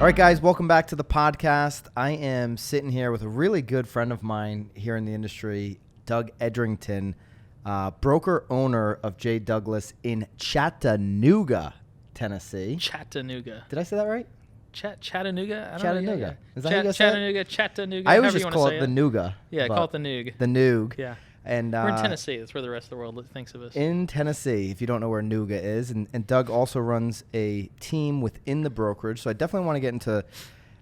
All right, guys, welcome back to the podcast. I am sitting here with a really good friend of mine here in the industry, Doug Edrington, broker owner of J. Douglas in Chattanooga, Tennessee. Chattanooga. Did I say that right? Chattanooga? I don't Chattanooga. know. Is that how you guys say it? Chattanooga. I always just call it the Nooga. Yeah, call it the Noog. The Noog. Yeah. And we're in Tennessee. That's where the rest of the world thinks of us. In Tennessee, if you don't know where Nooga is. And Doug also runs a team within the brokerage. So I definitely want to get into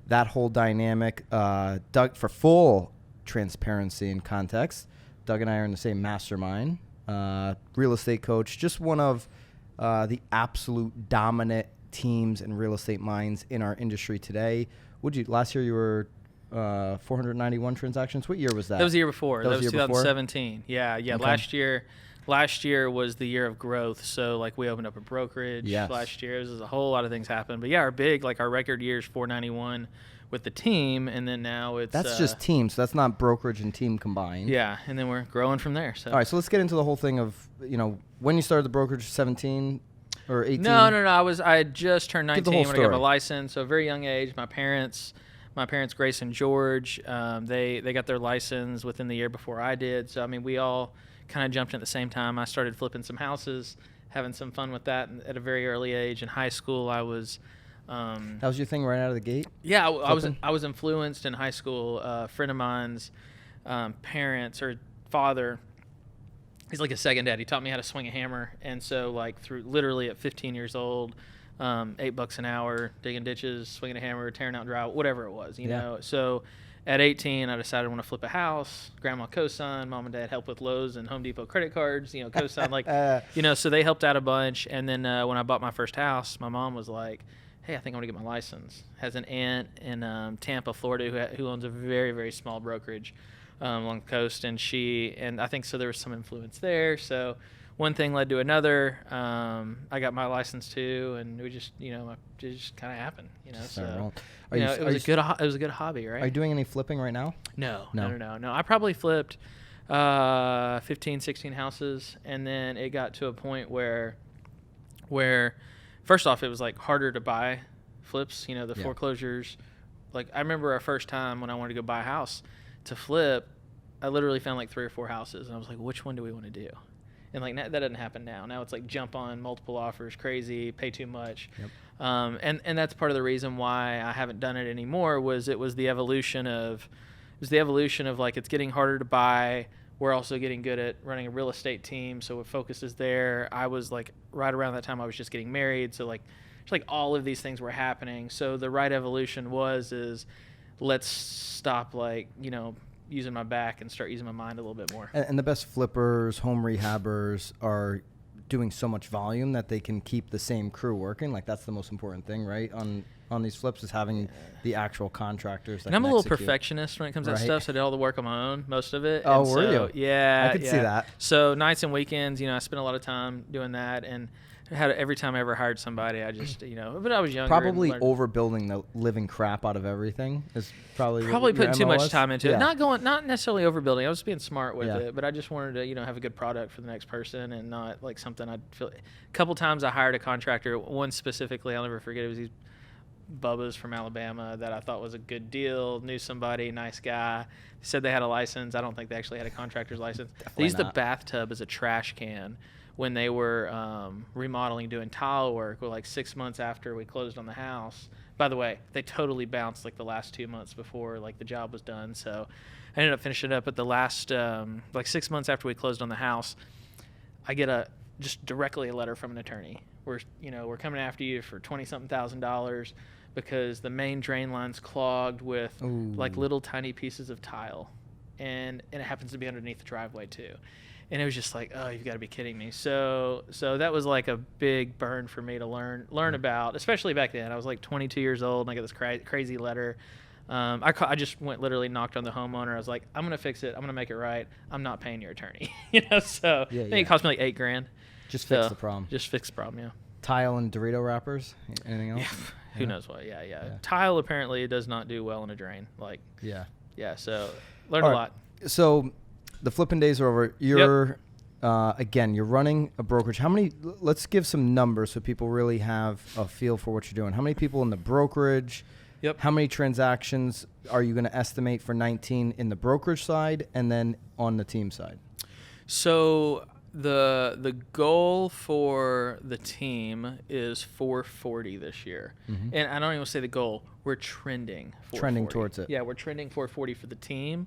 that whole dynamic. Doug, for full transparency and context, Doug and I are in the same mastermind. Real estate coach, just one of the absolute dominant teams and real estate minds in our industry today. Last year you were 491 transactions. What year was that? That was the year before. That was 2017. Before? Yeah. Okay. Last year was the year of growth. So like we opened up a brokerage last year. There's a whole lot of things happened. But yeah, our record year is 491 with the team, and then now it's that's just team. So that's not brokerage and team combined. Yeah, and then we're growing from there. So all right, so let's get into the whole thing of when you started the brokerage, 17 or 18. No. I had just turned 19 when I got my license. So a very young age. My parents, Grace and George, they got their license within the year before I did. So, I mean, we all kind of jumped in at the same time. I started flipping some houses, having some fun with that at a very early age. In high school, I was... that was your thing right out of the gate? Yeah, I was influenced in high school. A friend of mine's parents or father, he's like a second dad. He taught me how to swing a hammer. And so, like, literally at 15 years old... $8 an hour, digging ditches, swinging a hammer, tearing out drywall, whatever it was, you know. So at 18, I decided I want to flip a house. Grandma co-signed, mom and dad helped with Lowe's and Home Depot credit cards, co-signed, so they helped out a bunch. And then when I bought my first house, my mom was like, hey, I think I'm going to get my license. Has an aunt in Tampa, Florida, who owns a very, very small brokerage along the coast. And I think so there was some influence there. So one thing led to another. I got my license too, and we just, it just kind of happened, So, it was a good hobby, right? Are you doing any flipping right now? No. I probably flipped 15, 16 houses, and then it got to a point where first off, it was like harder to buy flips. The foreclosures. Like I remember our first time when I wanted to go buy a house to flip, I literally found like 3 or 4 houses, and I was like, which one do we want to do? And like that doesn't happen now. Now it's like jump on multiple offers, crazy, pay too much. Yep. And that's part of the reason why I haven't done it anymore. It was the evolution of like it's getting harder to buy. We're also getting good at running a real estate team, so it focuses there. I was like right around that time I was just getting married, so like just like all of these things were happening. So the right evolution is let's stop using my back and start using my mind a little bit more. And the best flippers, home rehabbers are doing so much volume that they can keep the same crew working. Like that's the most important thing, right? On these flips is having the actual contractors. And I'm a little perfectionist when it comes to that stuff, so I did all the work on my own, most of it. Oh, were you? Yeah. I could see that. So nights and weekends, I spent a lot of time doing that, and every time I ever hired somebody, I just, but I was younger. Probably overbuilding the living crap out of everything is probably putting too much time into it. Not necessarily overbuilding. I was being smart with it, but I just wanted to, have a good product for the next person and not like something I'd feel. A couple times I hired a contractor. One specifically, I'll never forget. It was these Bubbas from Alabama that I thought was a good deal. Knew somebody, nice guy. Said they had a license. I don't think they actually had a contractor's license. They used the bathtub as a trash can when they were remodeling, doing tile work, or like 6 months after we closed on the house. By the way, they totally bounced like the last 2 months before like the job was done. So I ended up finishing it up at the last, 6 months after we closed on the house, I get just directly a letter from an attorney. We're coming after you for $20,000 because the main drain line's clogged with like little tiny pieces of tile. And it happens to be underneath the driveway too. And it was just like, oh, you've got to be kidding me. So that was like a big burn for me to learn about, especially back then. I was like 22 years old, and I got this crazy letter. I just literally knocked on the homeowner. I was like, I'm going to fix it. I'm going to make it right. I'm not paying your attorney. So I think it cost me like $8,000. Just fix the problem. Just fix the problem, yeah. Tile and Dorito wrappers? Anything else? Yeah. Who knows what? Yeah. Tile apparently does not do well in a drain. Yeah, so learned a lot. So the flipping days are over. You're again, you're running a brokerage. Let's give some numbers so people really have a feel for what you're doing. How many people in the brokerage? Yep. How many transactions are you going to estimate for 19 in the brokerage side and then on the team side? So the goal for the team is 440 this year. Mm-hmm. And I don't even say the goal. We're trending 440. Trending towards it. Yeah, we're trending 440 for the team.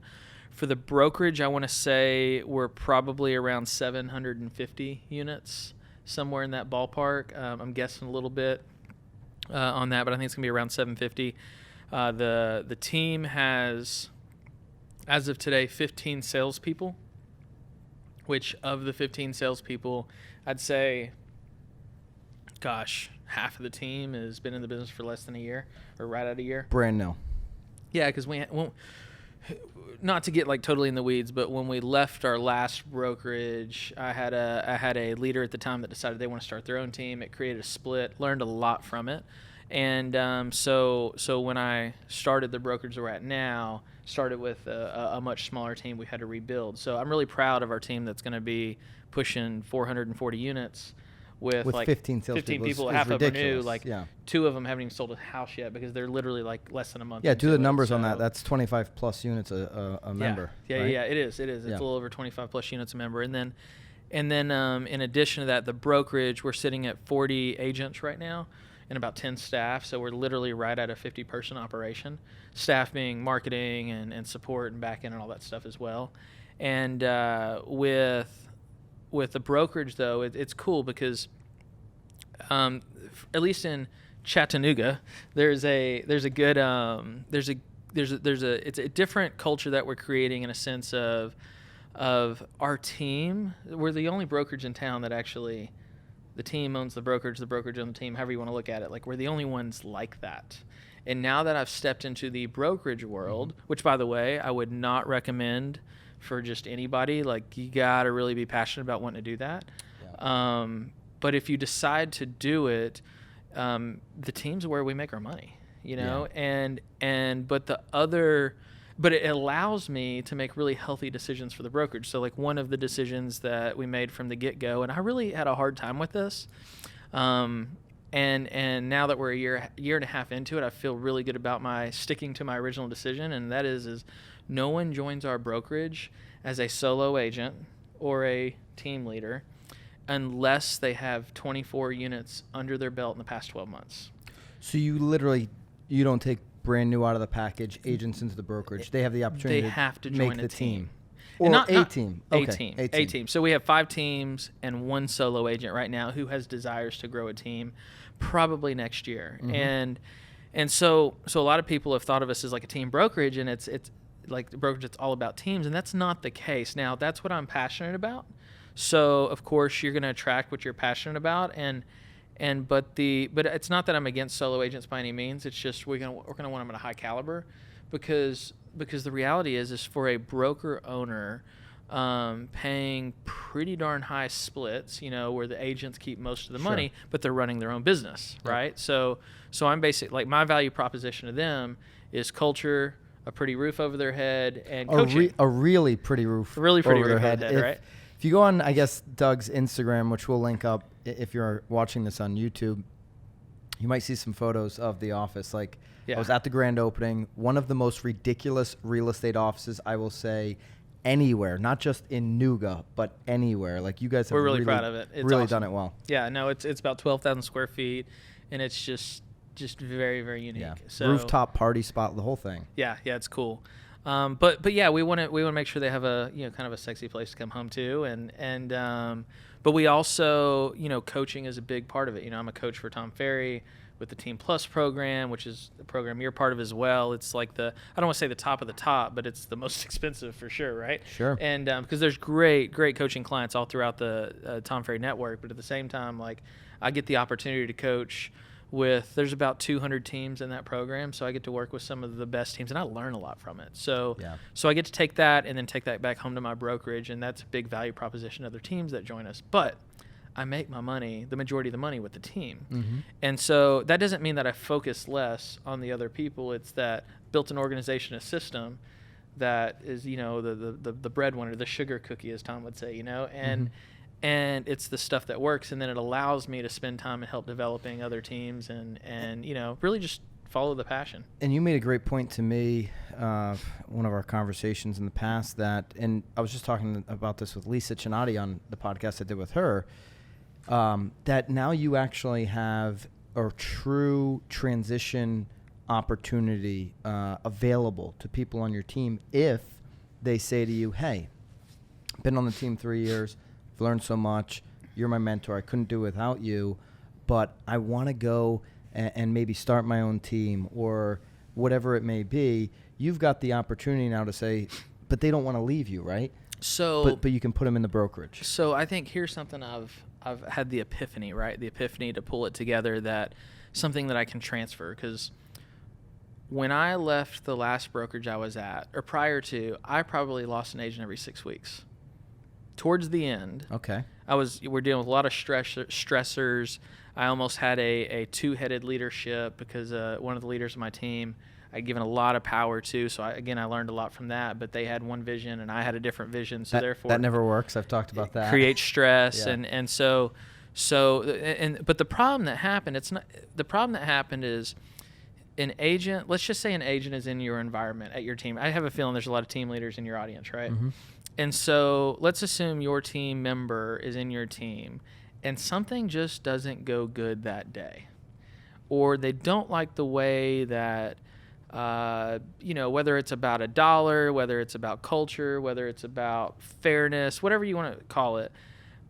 For the brokerage, I want to say we're probably around 750 units, somewhere in that ballpark. I'm guessing a little bit on that, but I think it's going to be around 750. The team has, as of today, 15 salespeople, which of the 15 salespeople, I'd say, half of the team has been in the business for less than a year or right at a year. Brand new. Yeah, because not to get like totally in the weeds, but when we left our last brokerage, I had a leader at the time that decided they want to start their own team. It created a split, learned a lot from it. And so when I started the brokerage we're at now, started with a much smaller team we had to rebuild. So I'm really proud of our team that's going to be pushing 440 units with like 15 people. Half of them are new. Like 2 of them haven't even sold a house yet because they're literally like less than a month. Yeah, do the numbers on that. That's 25 plus units a member. Yeah, right? yeah, it is. It's a little over 25 plus units a member. And then in addition to that, the brokerage, we're sitting at 40 agents right now and about 10 staff. So we're literally right at a 50-person operation. Staff being marketing and support and back end and all that stuff as well. And with the brokerage, though, it's cool because at least in Chattanooga, it's a different culture that we're creating in a sense of our team. We're the only brokerage in town that actually, the team owns the brokerage owns the team, however you want to look at it. Like, we're the only ones like that. And now that I've stepped into the brokerage world, which, by the way, I would not recommend for just anybody. Like, you got to really be passionate about wanting to do that. Yeah. But if you decide to do it, the team's where we make our money, you know? Yeah. But it allows me to make really healthy decisions for the brokerage. So like one of the decisions that we made from the get-go, and I really had a hard time with this, and now that we're a year and a half into it, I feel really good about my sticking to my original decision, and that is no one joins our brokerage as a solo agent or a team leader unless they have 24 units under their belt in the past 12 months. So you don't take brand new out of the package agents into the brokerage. They have the opportunity they have to make join the team. Or not a team. Okay. A team. So we have 5 teams and 1 solo agent right now who has desires to grow a team probably next year. Mm-hmm. And so a lot of people have thought of us as like a team brokerage, and it's like the brokerage, it's all about teams, and that's not the case. Now, that's what I'm passionate about. So of course you're going to attract what you're passionate about, but it's not that I'm against solo agents by any means. It's just we're gonna want them at a high caliber, because the reality is for a broker owner, paying pretty darn high splits, you know, where the agents keep most of the money, but they're running their own business, right? So I'm basically, like, my value proposition to them is culture, a pretty roof over their head, and coaching. A really pretty roof over their head, right? If you go on, I guess, Doug's Instagram, which we'll link up if you're watching this on YouTube, you might see some photos of the office. Like, I was at the grand opening, one of the most ridiculous real estate offices, I will say, anywhere, not just in Nooga, but anywhere. Like, you guys have really proud of it. It's really awesome. done it well. Yeah, no, it's about 12,000 square feet, and it's just very, very unique. Yeah. So, rooftop party spot, the whole thing. Yeah, it's cool. But yeah, we want to make sure they have a, you know, kind of a sexy place to come home to, and but we also, you know, coaching is a big part of it. You know, I'm a coach for Tom Ferry with the Team Plus program, which is the program you're part of as well. It's like I don't want to say the top of the top, but it's the most expensive for sure, right? Sure. And because there's great coaching clients all throughout the Tom Ferry network, but at the same time, like, I get the opportunity to coach there's about 200 teams in that program, so I get to work with some of the best teams, and I learn a lot from it. So I get to take that and then take that back home to my brokerage, and that's a big value proposition to other teams that join us. But I make my money, the majority of the money, with the team. Mm-hmm. And so that doesn't mean that I focus less on the other people. It's that built an organization, a system that is, you know, the breadwinner, the sugar cookie, as Tom would say, you know, and it's the stuff that works, and then it allows me to spend time and help developing other teams and you know, really just follow the passion. And you made a great point to me, one of our conversations in the past and I was just talking about this with Lisa Chinati on the podcast I did with her, that now you actually have a true transition opportunity available to people on your team if they say to you, hey, been on the team 3 years, I've learned so much, you're my mentor, I couldn't do it without you, but I want to go and maybe start my own team or whatever it may be. You've got the opportunity now to say, but they don't want to leave you, right? So, but you can put them in the brokerage. So I think here's something I've had the epiphany, right? The epiphany to pull it together, that something that I can transfer. Because when I left the last brokerage I was at, or prior to, I probably lost an agent every 6 weeks. Towards the end, okay, we're dealing with a lot of stressors. I almost had a two-headed leadership because one of the leaders of my team I'd given a lot of power to. So I learned a lot from that. But they had one vision and I had a different vision. So therefore, that never works. I've talked about that. Creates stress yeah. But the problem that happened is an agent. Let's just say an agent is in your environment at your team. I have a feeling there's a lot of team leaders in your audience, right? Mm-hmm. And so let's assume your team member is in your team and something just doesn't go good that day, or they don't like the way that, whether it's about a dollar, whether it's about culture, whether it's about fairness, whatever you want to call it.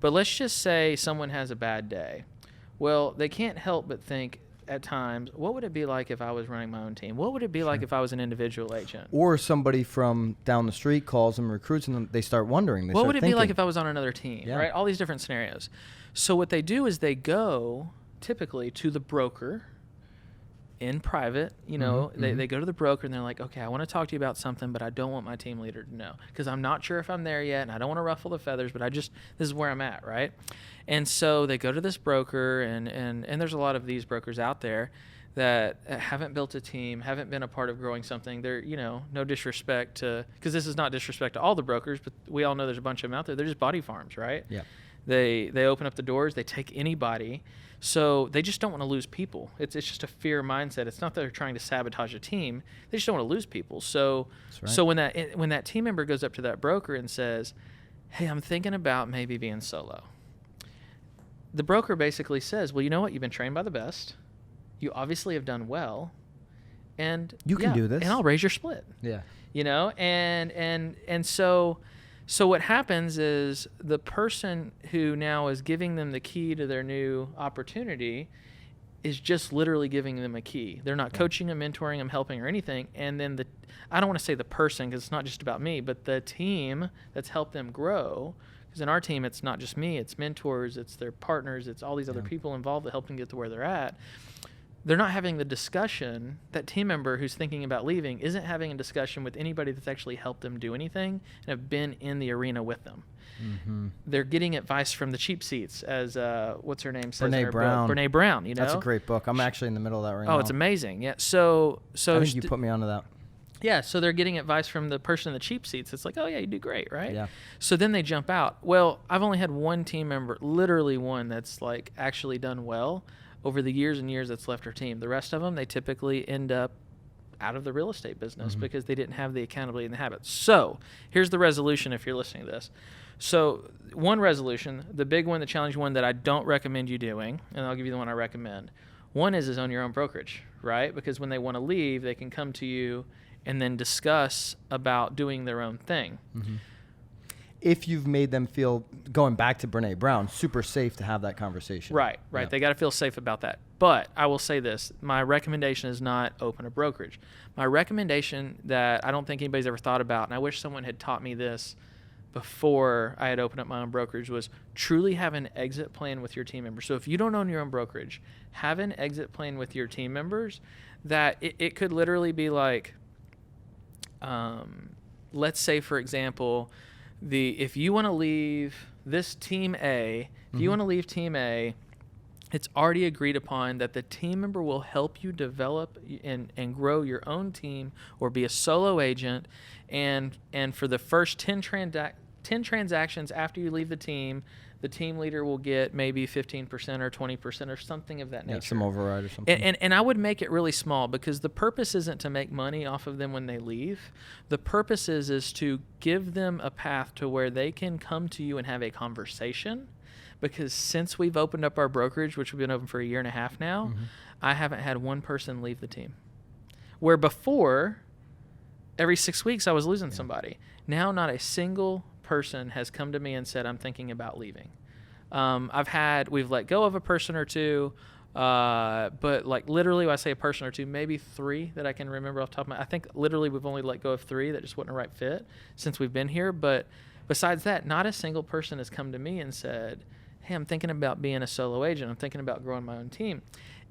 But let's just say someone has a bad day. Well, they can't help but think at times, what would it be like if I was running my own team? What would it be like if I was an individual agent? Or somebody from down the street calls them, recruits them, they start wondering. What would it be like if I was on another team, right? All these different scenarios. So what they do is they go typically to the broker in private, they go to the broker and they're like, okay, I want to talk to you about something, but I don't want my team leader to know because I'm not sure if I'm there yet and I don't want to ruffle the feathers, but this is where I'm at, right? And so they go to this broker and there's a lot of these brokers out there that haven't built a team, haven't been a part of growing something. They're, no disrespect to, because this is not disrespect to all the brokers, but we all know there's a bunch of them out there. They're just body farms, right? Yeah. They open up the doors, they take anybody. So they just don't want to lose people. It's just a fear mindset. It's not that they're trying to sabotage a team. They just don't want to lose people. So right. So when that team member goes up to that broker and says, hey, I'm thinking about maybe being solo, the broker basically says, well, you know what? You've been trained by the best. You obviously have done well. And you can do this. And I'll raise your split. Yeah. And so what happens is the person who now is giving them the key to their new opportunity is just literally giving them a key. They're not coaching them, mentoring them, helping or anything. And then I don't want to say the person because it's not just about me, but the team that's helped them grow. Because in our team, it's not just me, it's mentors, it's their partners, it's all these other people involved that help them get to where they're at. They're not having the discussion. That team member who's thinking about leaving isn't having a discussion with anybody that's actually helped them do anything and have been in the arena with them. Mm-hmm. They're getting advice from the cheap seats, as what's her name says in her book. Brene Brown. That's a great book. I'm actually in the middle of that right now. Oh, it's amazing. Yeah. So I think you put me onto that. Yeah. So they're getting advice from the person in the cheap seats. It's like, oh yeah, you do great, right? Yeah. So then they jump out. Well, I've only had one team member, literally one, that's like actually done well over the years and years that's left her team. The rest of them, they typically end up out of the real estate business because they didn't have the accountability and the habits. So here's the resolution if you're listening to this. So one resolution, the big one, the challenge one that I don't recommend you doing, and I'll give you the one I recommend. One is own your own brokerage, right? Because when they want to leave, they can come to you and then discuss about doing their own thing. Mm-hmm. If you've made them feel, going back to Brene Brown, super safe to have that conversation. Right. Yeah. They got to feel safe about that. But I will say this, my recommendation is not open a brokerage. My recommendation that I don't think anybody's ever thought about, and I wish someone had taught me this before I had opened up my own brokerage, was truly have an exit plan with your team members. So if you don't own your own brokerage, have an exit plan with your team members that it could literally be like, let's say, for example, if you want to leave this team A, if you want to leave team A, it's already agreed upon that the team member will help you develop and grow your own team or be a solo agent. And for the first 10 transactions after you leave the team, the team leader will get maybe 15% or 20% or something of that nature. Some override or something. And I would make it really small, because the purpose isn't to make money off of them when they leave. The purpose is to give them a path to where they can come to you and have a conversation. Because since we've opened up our brokerage, which we've been open for 1.5 years now, I haven't had one person leave the team. Where before, every 6 weeks I was losing somebody. Now not a single person has come to me and said, I'm thinking about leaving. We've let go of a person or two, but like literally when I say a person or two, maybe 3 that I can remember off the top of my, I think literally we've only let go of 3 that just wasn't a right fit since we've been here. But besides that, not a single person has come to me and said, hey, I'm thinking about being a solo agent. I'm thinking about growing my own team.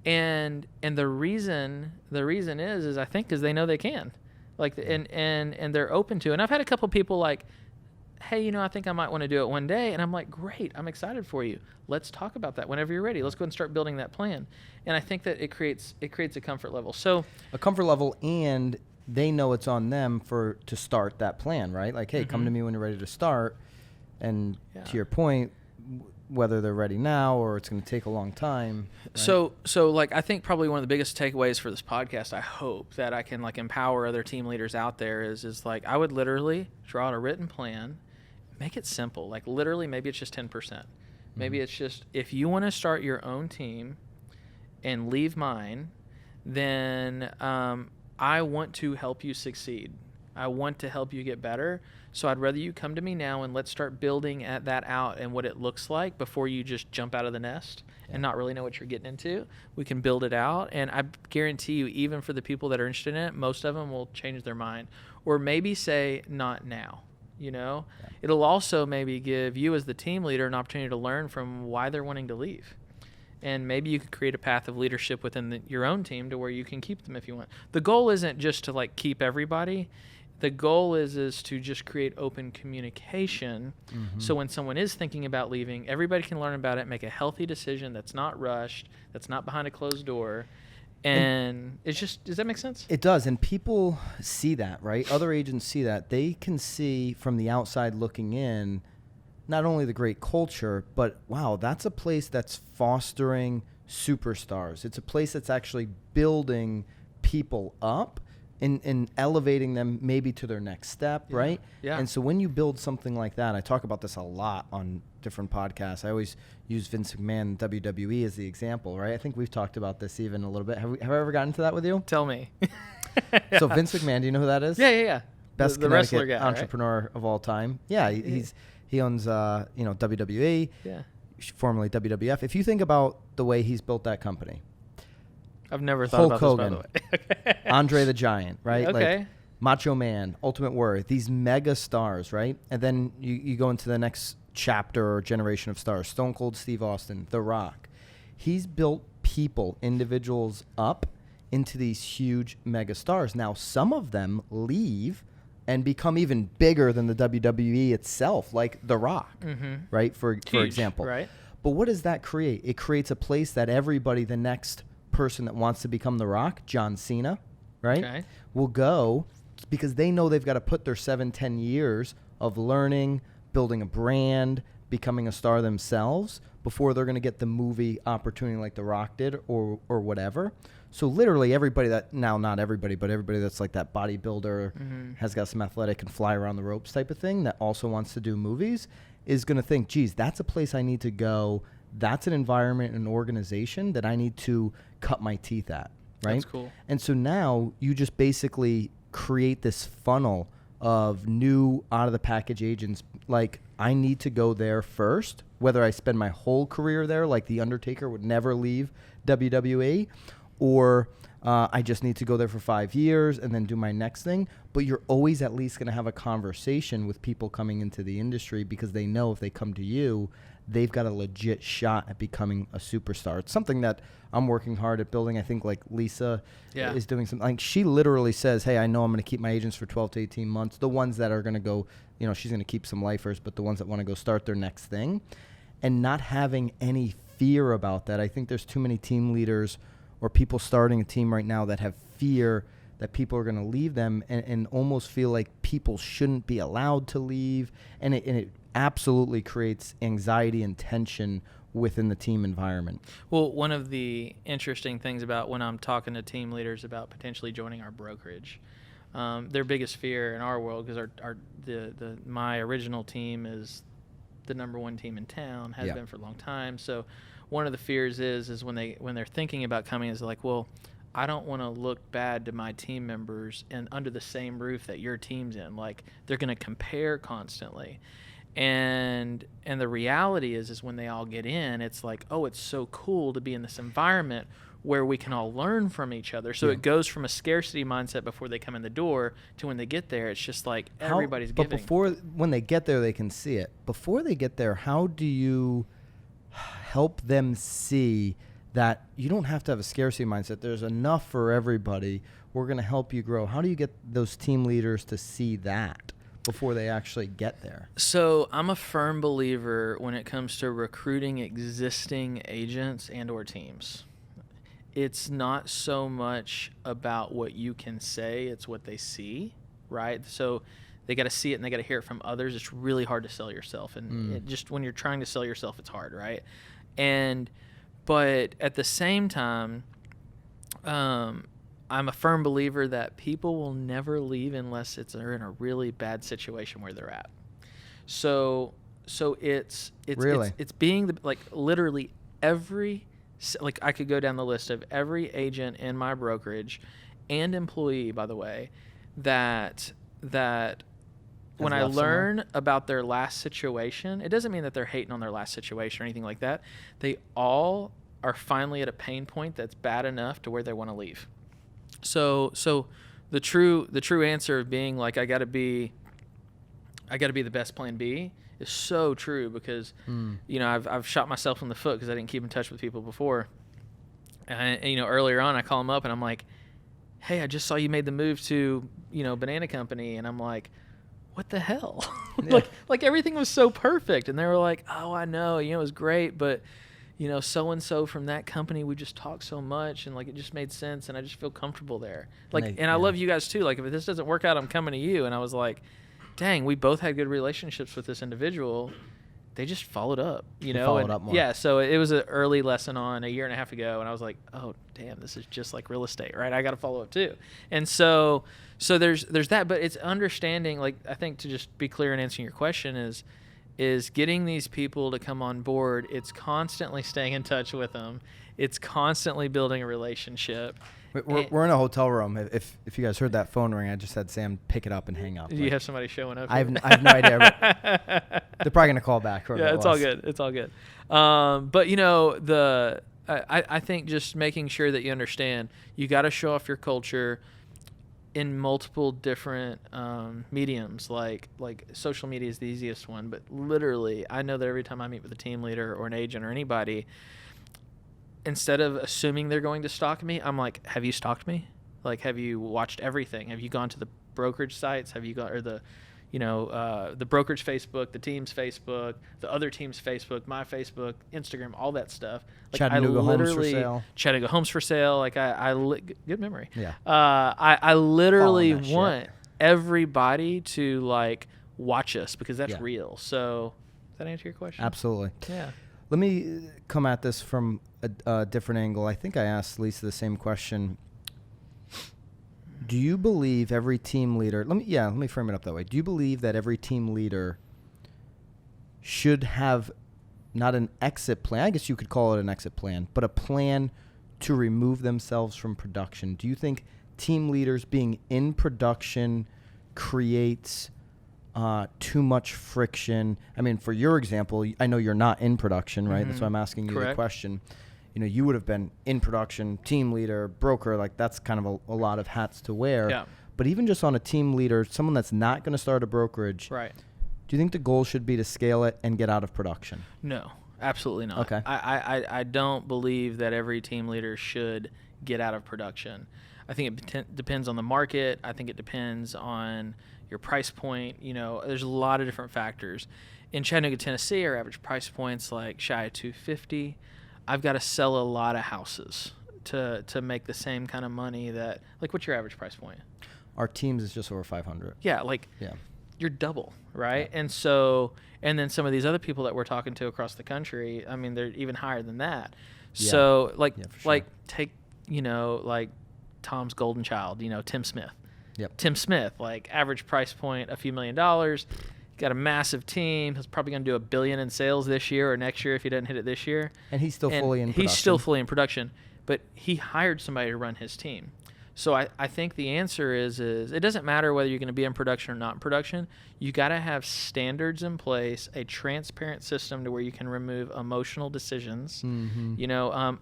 And the reason is I think because they know they can, like, and they're open to. And I've had a couple people like, hey, I think I might want to do it one day. And I'm like, great, I'm excited for you. Let's talk about that whenever you're ready. Let's go and start building that plan. And I think that it creates a comfort level. So a comfort level, and they know it's on them to start that plan, right? Like, hey, come to me when you're ready to start. And to your point, whether they're ready now or it's going to take a long time. Right? So like, I think probably one of the biggest takeaways for this podcast, I hope that I can like empower other team leaders out there is like, I would literally draw out a written plan, make it simple. Like literally, maybe it's just 10%. Maybe it's just, if you want to start your own team and leave mine, then I want to help you succeed. I want to help you get better. So I'd rather you come to me now and let's start building that out and what it looks like before you just jump out of the nest and not really know what you're getting into. We can build it out. And I guarantee you, even for the people that are interested in it, most of them will change their mind or maybe say, not now. It'll also maybe give you as the team leader an opportunity to learn from why they're wanting to leave. And maybe you could create a path of leadership within your own team to where you can keep them if you want. The goal isn't just to like keep everybody. The goal is to just create open communication. So when someone is thinking about leaving, everybody can learn about it, make a healthy decision that's not rushed, that's not behind a closed door. And it's just, does that make sense? It does. And people see that, right? Other agents see that. They can see from the outside looking in, not only the great culture, but wow, that's a place that's fostering superstars. It's a place that's actually building people up and elevating them maybe to their next step, right? Yeah. And so when you build something like that, I talk about this a lot on different podcasts. I always use Vince McMahon, WWE, as the example, right? I think we've talked about this even a little bit. Have I ever gotten to that with you? Tell me. So Vince McMahon, do you know who that is? Yeah. Best the wrestler guy, entrepreneur right? of all time. Yeah, he owns WWE, formerly WWF. If you think about the way he's built that company, I've never thought Hulk about Hogan, this, by the way. Andre the Giant, right? Okay. Like Macho Man, Ultimate Warrior, these mega stars, right? And then you go into the next chapter or generation of stars, Stone Cold Steve Austin, The Rock. He's built people, individuals up into these huge mega stars. Now, some of them leave and become even bigger than the WWE itself, like The Rock, right? For example. Right. But what does that create? It creates a place that everybody, the next person that wants to become The Rock, John Cena, right, will go because they know they've got to put their 7-10 years of learning, building a brand, becoming a star themselves before they're going to get the movie opportunity like The Rock did or whatever. So literally everybody that, now not everybody, but everybody that's like that bodybuilder, has got some athletic and fly around the ropes type of thing that also wants to do movies is going to think, geez, that's a place I need to go. That's an environment, an organization that I need to cut my teeth at, right? That's cool. And so now you just basically create this funnel of new out-of-the-package agents. Like, I need to go there first, whether I spend my whole career there, like The Undertaker would never leave WWE, or I just need to go there for 5 years and then do my next thing. But you're always at least going to have a conversation with people coming into the industry because they know if they come to you, they've got a legit shot at becoming a superstar. It's something that I'm working hard at building. I think like Lisa is doing something. Like she literally says, hey, I know I'm going to keep my agents for 12 to 18 months. The ones that are going to go, she's going to keep some lifers, but the ones that want to go start their next thing and not having any fear about that. I think there's too many team leaders or people starting a team right now that have fear that people are going to leave them and almost feel like people shouldn't be allowed to leave. And it absolutely creates anxiety and tension within the team environment. Well, one of the interesting things about when I'm talking to team leaders about potentially joining our brokerage, their biggest fear in our world, because my original team is the number one team in town, has been for a long time. So one of the fears is when they're thinking about coming, is like, well, I don't want to look bad to my team members and under the same roof that your team's in. Like, they're going to compare constantly. And the reality is when they all get in, it's like, oh, it's so cool to be in this environment where we can all learn from each other. So it goes from a scarcity mindset before they come in the door to when they get there, it's just like everybody's giving. But when they get there, they can see it. Before they get there, how do you help them see that you don't have to have a scarcity mindset? There's enough for everybody. We're going to help you grow. How do you get those team leaders to see that before they actually get there? So I'm a firm believer when it comes to recruiting existing agents and or teams. It's not so much about what you can say, it's what they see, right? So they got to see it and they got to hear it from others. It's really hard to sell yourself. And just when you're trying to sell yourself, it's hard, right? But at the same time, I'm a firm believer that people will never leave unless they're in a really bad situation where they're at. So it's being literally every, like, I could go down the list of every agent in my brokerage and employee, by the way, that when I learn about their last situation, it doesn't mean that they're hating on their last situation or anything like that. They all are finally at a pain point that's bad enough to where they want to leave. So the true answer of being like, I got to be the best plan B is so true, because I've shot myself in the foot because I didn't keep in touch with people before. And earlier on, I call them up and I'm like, hey, I just saw you made the move to Banana Company, and I'm like, what the hell? Yeah. like everything was so perfect, and they were like, oh, I know, it was great, but so and so from that company, we just talked so much, and like it just made sense, and I just feel comfortable there. I love you guys too. Like, if this doesn't work out, I'm coming to you. And I was like, dang, we both had good relationships with this individual. They just followed up, Followed up more. Yeah, so it was an early lesson on a year and a half ago, and I was like, oh, damn, this is just like real estate, right? I got to follow up too. And so there's that, but it's understanding, like, I think, to just be clear in answering your question, is getting these people to come on board. It's constantly staying in touch with them. It's constantly building a relationship. We're in a hotel room. If you guys heard that phone ring, I just had Sam pick it up and hang up. Do you have somebody showing up? I have no idea. But they're probably going to call back. Yeah, it's all good. It's all good. But I think just making sure that you understand, you got to show off your culture in multiple different mediums. Like social media is the easiest one, but literally, I know that every time I meet with a team leader or an agent or anybody, instead of assuming they're going to stalk me, I'm like, have you stalked me? Like, have you watched everything? Have you gone to the brokerage sites? Have you gone, or the brokerage Facebook, the team's Facebook, the other team's Facebook, my Facebook, Instagram, all that stuff. Like, Chattanooga Homes for Sale. Chattanooga Homes for Sale. Like, good memory. Yeah. I literally want everybody to like watch us, because that's real. So does that answer your question? Absolutely. Yeah. Let me come at this from a different angle. I think I asked Lisa the same question. Do you believe every team leader, let me frame it up that way. Do you believe that every team leader should have not an exit plan, I guess you could call it an exit plan, but a plan to remove themselves from production? Do you think team leaders being in production creates too much friction? I mean, for your example, I know you're not in production, right? Mm-hmm. That's why I'm asking you the question. You would have been in production, team leader, broker, like that's kind of a lot of hats to wear. Yeah. But even just on a team leader, someone that's not going to start a brokerage, right? Do you think the goal should be to scale it and get out of production? No, absolutely not. Okay. I don't believe that every team leader should get out of production. I think it depends on the market. I think it depends on your price point. There's a lot of different factors. In Chattanooga, Tennessee, our average price point's like shy of $250. I've got to sell a lot of houses to make the same kind of money that, like, what's your average price point? Our teams is just over 500. Yeah, you're double, right? Yeah. And then some of these other people that we're talking to across the country, I mean, they're even higher than that. Yeah. So take, like Tom's golden child, Tim Smith. Yep. Tim Smith, like average price point, a few $1 million, got a massive team. He's probably going to do $1 billion in sales this year or next year if he doesn't hit it this year. And he's still fully in production. He's still fully in production, but he hired somebody to run his team. So I think the answer is it doesn't matter whether you're going to be in production or not in production. You got to have standards in place, a transparent system to where you can remove emotional decisions. Mm-hmm.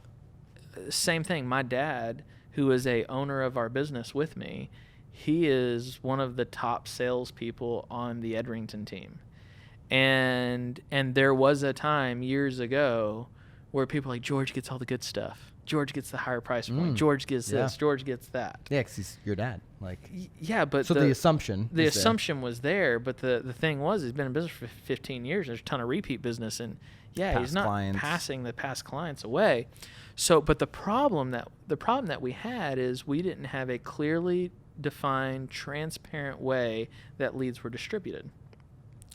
Same thing. My dad, who is a owner of our business with me, he is one of the top salespeople on the Edrington team. And there was a time years ago where people were like, George gets all the good stuff. George gets the higher price point. George gets this. George gets that. Yeah, because he's your dad. But so the assumption. The assumption was there, but the thing was, he's been in business for 15 years. There's a ton of repeat business, and he's not passing the past clients away. So, but the problem that we had is we didn't have a clearly defined, transparent way that leads were distributed.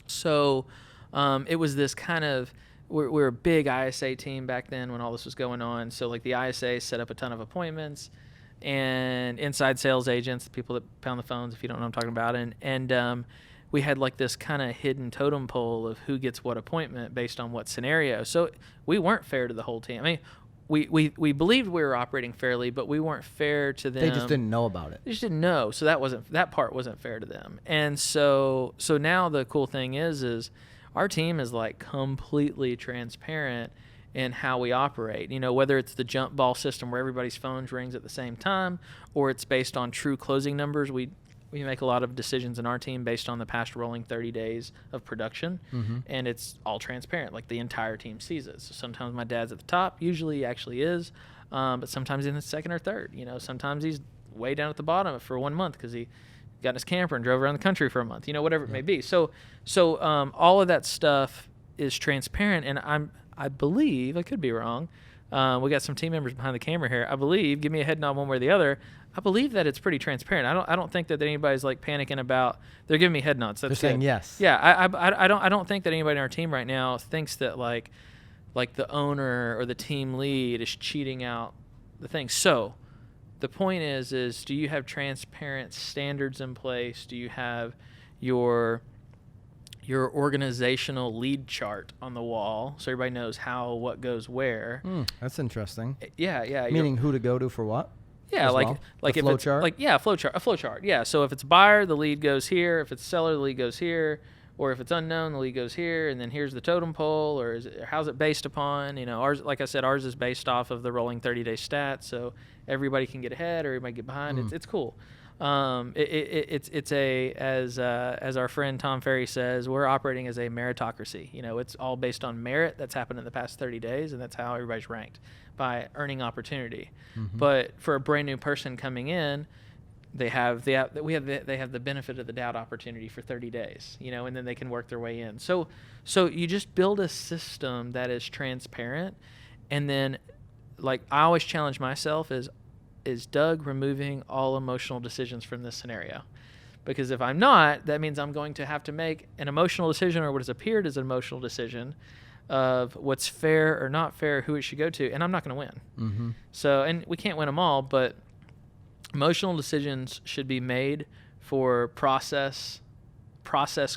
So, it was this kind of. We're a big ISA team back then when all this was going on. So like the ISA set up a ton of appointments, and inside sales agents, the people that pound the phones, if you don't know what I'm talking about. And we had like this kind of hidden totem pole of who gets what appointment based on what scenario. So we weren't fair to the whole team. I mean, we believed we were operating fairly, but we weren't fair to them. They just didn't know about it. They just didn't know. So that part wasn't fair to them. And so now the cool thing is our team is like completely transparent in how we operate. Whether it's the jump ball system where everybody's phones rings at the same time, or it's based on true closing numbers. We make a lot of decisions in our team based on the past rolling 30 days of production, and it's all transparent. Like the entire team sees it. So sometimes my dad's at the top. Usually he actually is, but sometimes in the second or third. Sometimes he's way down at the bottom for 1 month because he got in his camper and drove around the country for a month, whatever it may be. So all of that stuff is transparent, and I believe, I could be wrong, we got some team members behind the camera here. I believe, give me a head nod one way or the other, I believe that it's pretty transparent. I don't think that anybody's like panicking about. They're giving me head nods. That's They're saying yes. Yeah, I don't think that anybody in our team right now thinks that like the owner or the team lead is cheating out the thing. So the point is do you have transparent standards in place? Do you have your organizational lead chart on the wall so everybody knows what goes where? That's interesting. Yeah. Meaning who to go to for what? Yeah, like if flow chart? a flow chart. Yeah, so if it's buyer, the lead goes here. If it's seller, the lead goes here. Or if it's unknown, the lead goes here, and then here's the totem pole, or how's it based upon? Ours, like I said, ours is based off of the rolling 30-day stats, so everybody can get ahead or everybody get behind. It's cool. It's as our friend Tom Ferry says, we're operating as a meritocracy. It's all based on merit that's happened in the past 30 days, and that's how everybody's ranked by earning opportunity. But for a brand new person coming in, they have the benefit of the doubt opportunity for 30 days, and then they can work their way in. So you just build a system that is transparent, and then like I always challenge myself is Doug removing all emotional decisions from this scenario? Because if I'm not, that means I'm going to have to make an emotional decision or what has appeared as an emotional decision of what's fair or not fair, who it should go to, and I'm not going to win. So, and we can't win them all, but emotional decisions should be made for process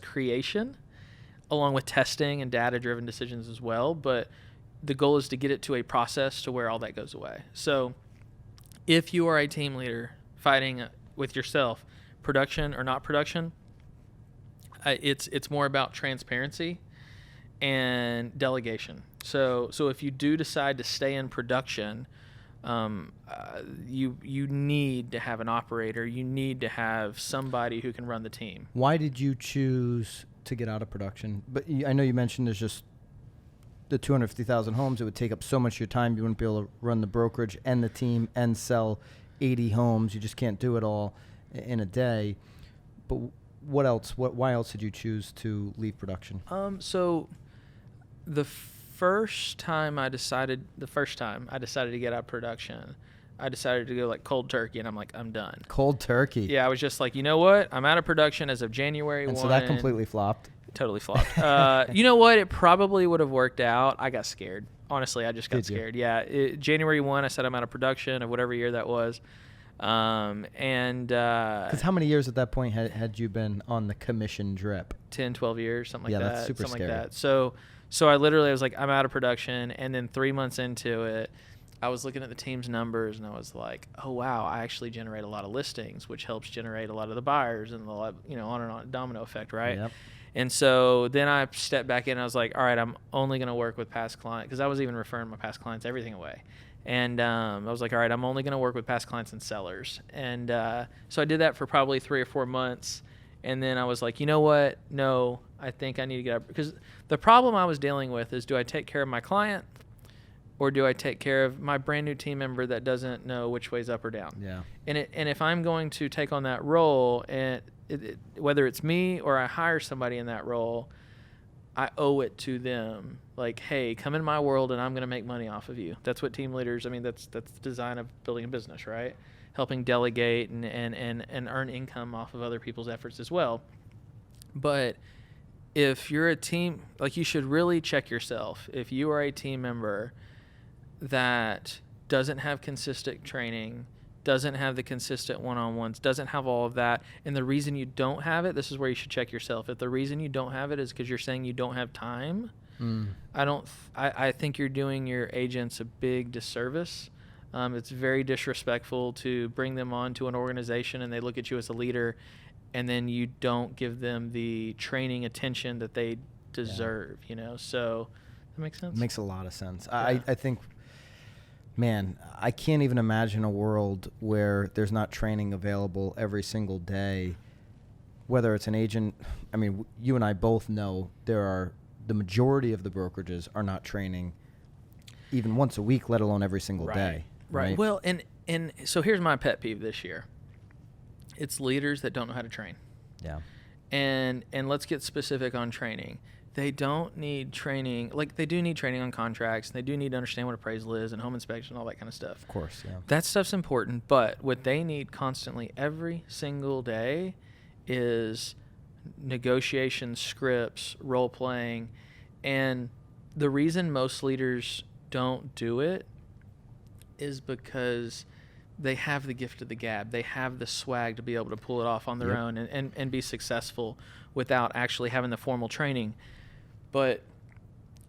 creation, along with testing and data-driven decisions as well. But the goal is to get it to a process to where all that goes away. So if you are a team leader fighting with yourself, production or not production, it's more about transparency and delegation. So if you do decide to stay in production, you need to have an operator. You need to have somebody who can run the team. Why did you choose to get out of production? But I know you mentioned there's just the 250,000 homes. It would take up so much of your time. You wouldn't be able to run the brokerage and the team and sell 80 homes. You just can't do it all in a day. But what else? Why else did you choose to leave production? So the first time I decided to get out of production, I decided to go like cold turkey, and I'm like, I'm done. Cold turkey. Yeah, I was just like, you know what? I'm out of production as of January 1. And so that completely flopped. Totally flopped. You know what? It probably would have worked out. I got scared. Honestly, I just got scared. Yeah. January 1, I said I'm out of production of whatever year that was. Because how many years at that point had you been on the commission drip? 10, 12 years, something like that. Yeah, that's super something scary. like that. So I literally was like, I'm out of production. And then 3 months into it, I was looking at the team's numbers, and I was like, oh, wow, I actually generate a lot of listings, which helps generate a lot of the buyers and on and on, domino effect, right? Yep. And so then I stepped back in, and I was like, all right, I'm only going to work with past clients, because I was even referring my past clients everything away. And I was like, all right, I'm only going to work with past clients and sellers. And so I did that for probably 3 or 4 months. And then I was like, you know what? No, I think I need to get up. Because the problem I was dealing with is, do I take care of my client, or do I take care of my brand new team member that doesn't know which way's up or down? Yeah. And if I'm going to take on that role, and whether it's me or I hire somebody in that role, I owe it to them. Like, hey, come in my world, and I'm going to make money off of you. That's what team leaders. I mean, that's the design of building a business, right? Helping delegate and earn income off of other people's efforts as well. But if you're a team, like, you should really check yourself. If you are a team member that doesn't have consistent training, doesn't have the consistent one-on-ones, doesn't have all of that, and the reason you don't have it, this is where you should check yourself. If the reason you don't have it is because you're saying you don't have time, I think you're doing your agents a big disservice. It's very disrespectful to bring them on to an organization and they look at you as a leader, and then you don't give them the training attention that they deserve, So that makes sense? It makes a lot of sense. Yeah. I think, man, I can't even imagine a world where there's not training available every single day, whether it's an agent. I mean, you and I both know the majority of the brokerages are not training even once a week, let alone every single day. Right. Well, and so here's my pet peeve this year. It's leaders that don't know how to train. Yeah. And let's get specific on training. They don't need training. Like, they do need training on contracts. They do need to understand what appraisal is and home inspection, all that kind of stuff. Of course, yeah. That stuff's important, but what they need constantly every single day is negotiation scripts, role playing. And the reason most leaders don't do it is because they have the gift of the gab. They have the swag to be able to pull it off on their own and be successful without actually having the formal training. But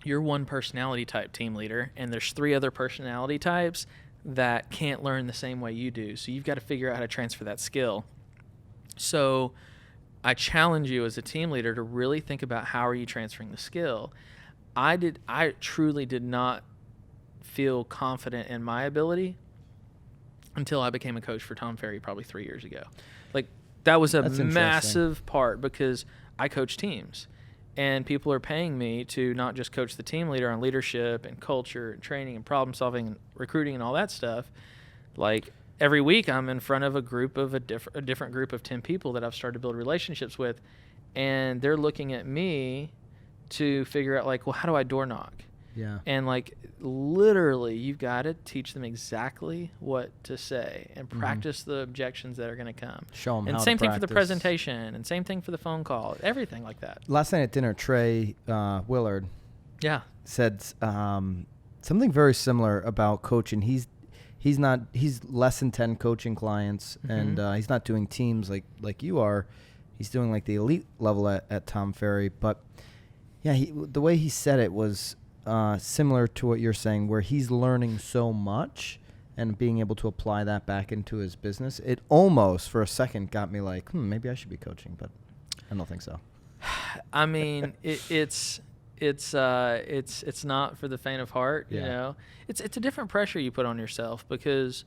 you're one personality type team leader, and there's 3 other personality types that can't learn the same way you do. So you've got to figure out how to transfer that skill. So I challenge you as a team leader to really think about, how are you transferring the skill? I truly did not feel confident in my ability until I became a coach for Tom Ferry probably 3 years ago. Like, that was a massive part, because I coach teams, and people are paying me to not just coach the team leader on leadership and culture and training and problem solving and recruiting and all that stuff. Like, every week I'm in front of a different group of 10 people that I've started to build relationships with, and they're looking at me to figure out, like, well, how do I door knock? Yeah. And, like, literally, you've got to teach them exactly what to say and practice the objections that are going to come. Show them and how to same thing practice. For the presentation, and same thing for the phone call, everything like that. Last night at dinner, Trey Willard said something very similar about coaching. He's less than 10 coaching clients, and he's not doing teams like you are. He's doing like the elite level at Tom Ferry. But yeah, the way he said it was similar to what you're saying, where he's learning so much and being able to apply that back into his business. It almost for a second got me like, maybe I should be coaching, but I don't think so. I mean, it's not for the faint of heart. Yeah. You know, it's a different pressure you put on yourself, because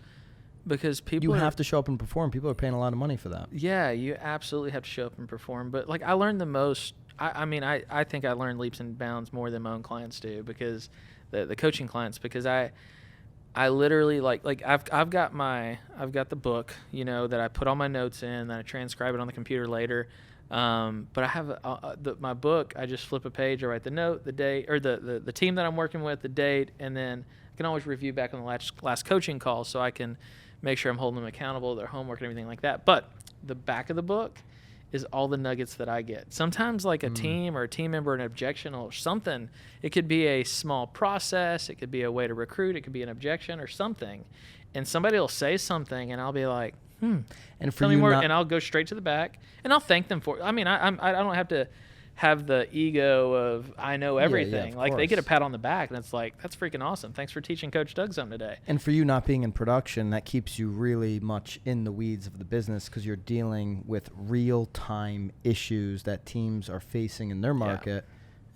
people, you have to show up and perform. People are paying a lot of money for that. Yeah, you absolutely have to show up and perform. But, like, I learned the most. I think I learned leaps and bounds more than my own clients do, because the coaching clients, because I literally like I've got the book, that I put all my notes in, that I transcribe it on the computer later. But I have my book. I just flip a page. I write the note, the date, or the team that I'm working with, the date, and then I can always review back on the last coaching call, so I can make sure I'm holding them accountable, their homework and everything like that. But the back of the book is all the nuggets that I get. Sometimes like a team or a team member, an objection or something, it could be a small process, it could be a way to recruit, it could be an objection or something. And somebody will say something and I'll be like, and tell me more, and I'll go straight to the back and I'll thank them for it. I mean, I don't have to have the ego of I know everything. Like they get a pat on the back and it's like, that's freaking awesome. Thanks for teaching Coach Doug something today. And for you not being in production, that keeps you really much in the weeds of the business because you're dealing with real-time issues that teams are facing in their market.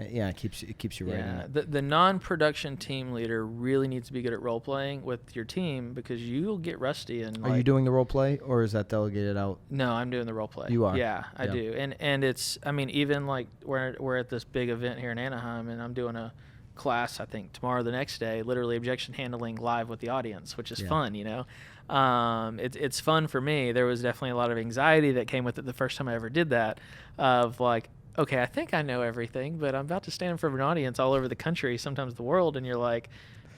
Yeah, it keeps you right in it. The non-production team leader really needs to be good at role playing with your team because you'll get rusty. And are you doing the role play or is that delegated out? No, I'm doing the role play. You are? Yeah, I do. And it's, I mean, even like we're at this big event here in Anaheim and I'm doing a class, I think tomorrow, the next day, literally objection handling live with the audience, which is fun, you know. It's fun for me. There was definitely a lot of anxiety that came with it the first time I ever did that of like, okay, I think I know everything, but I'm about to stand in front of an audience all over the country, sometimes the world, and you're like,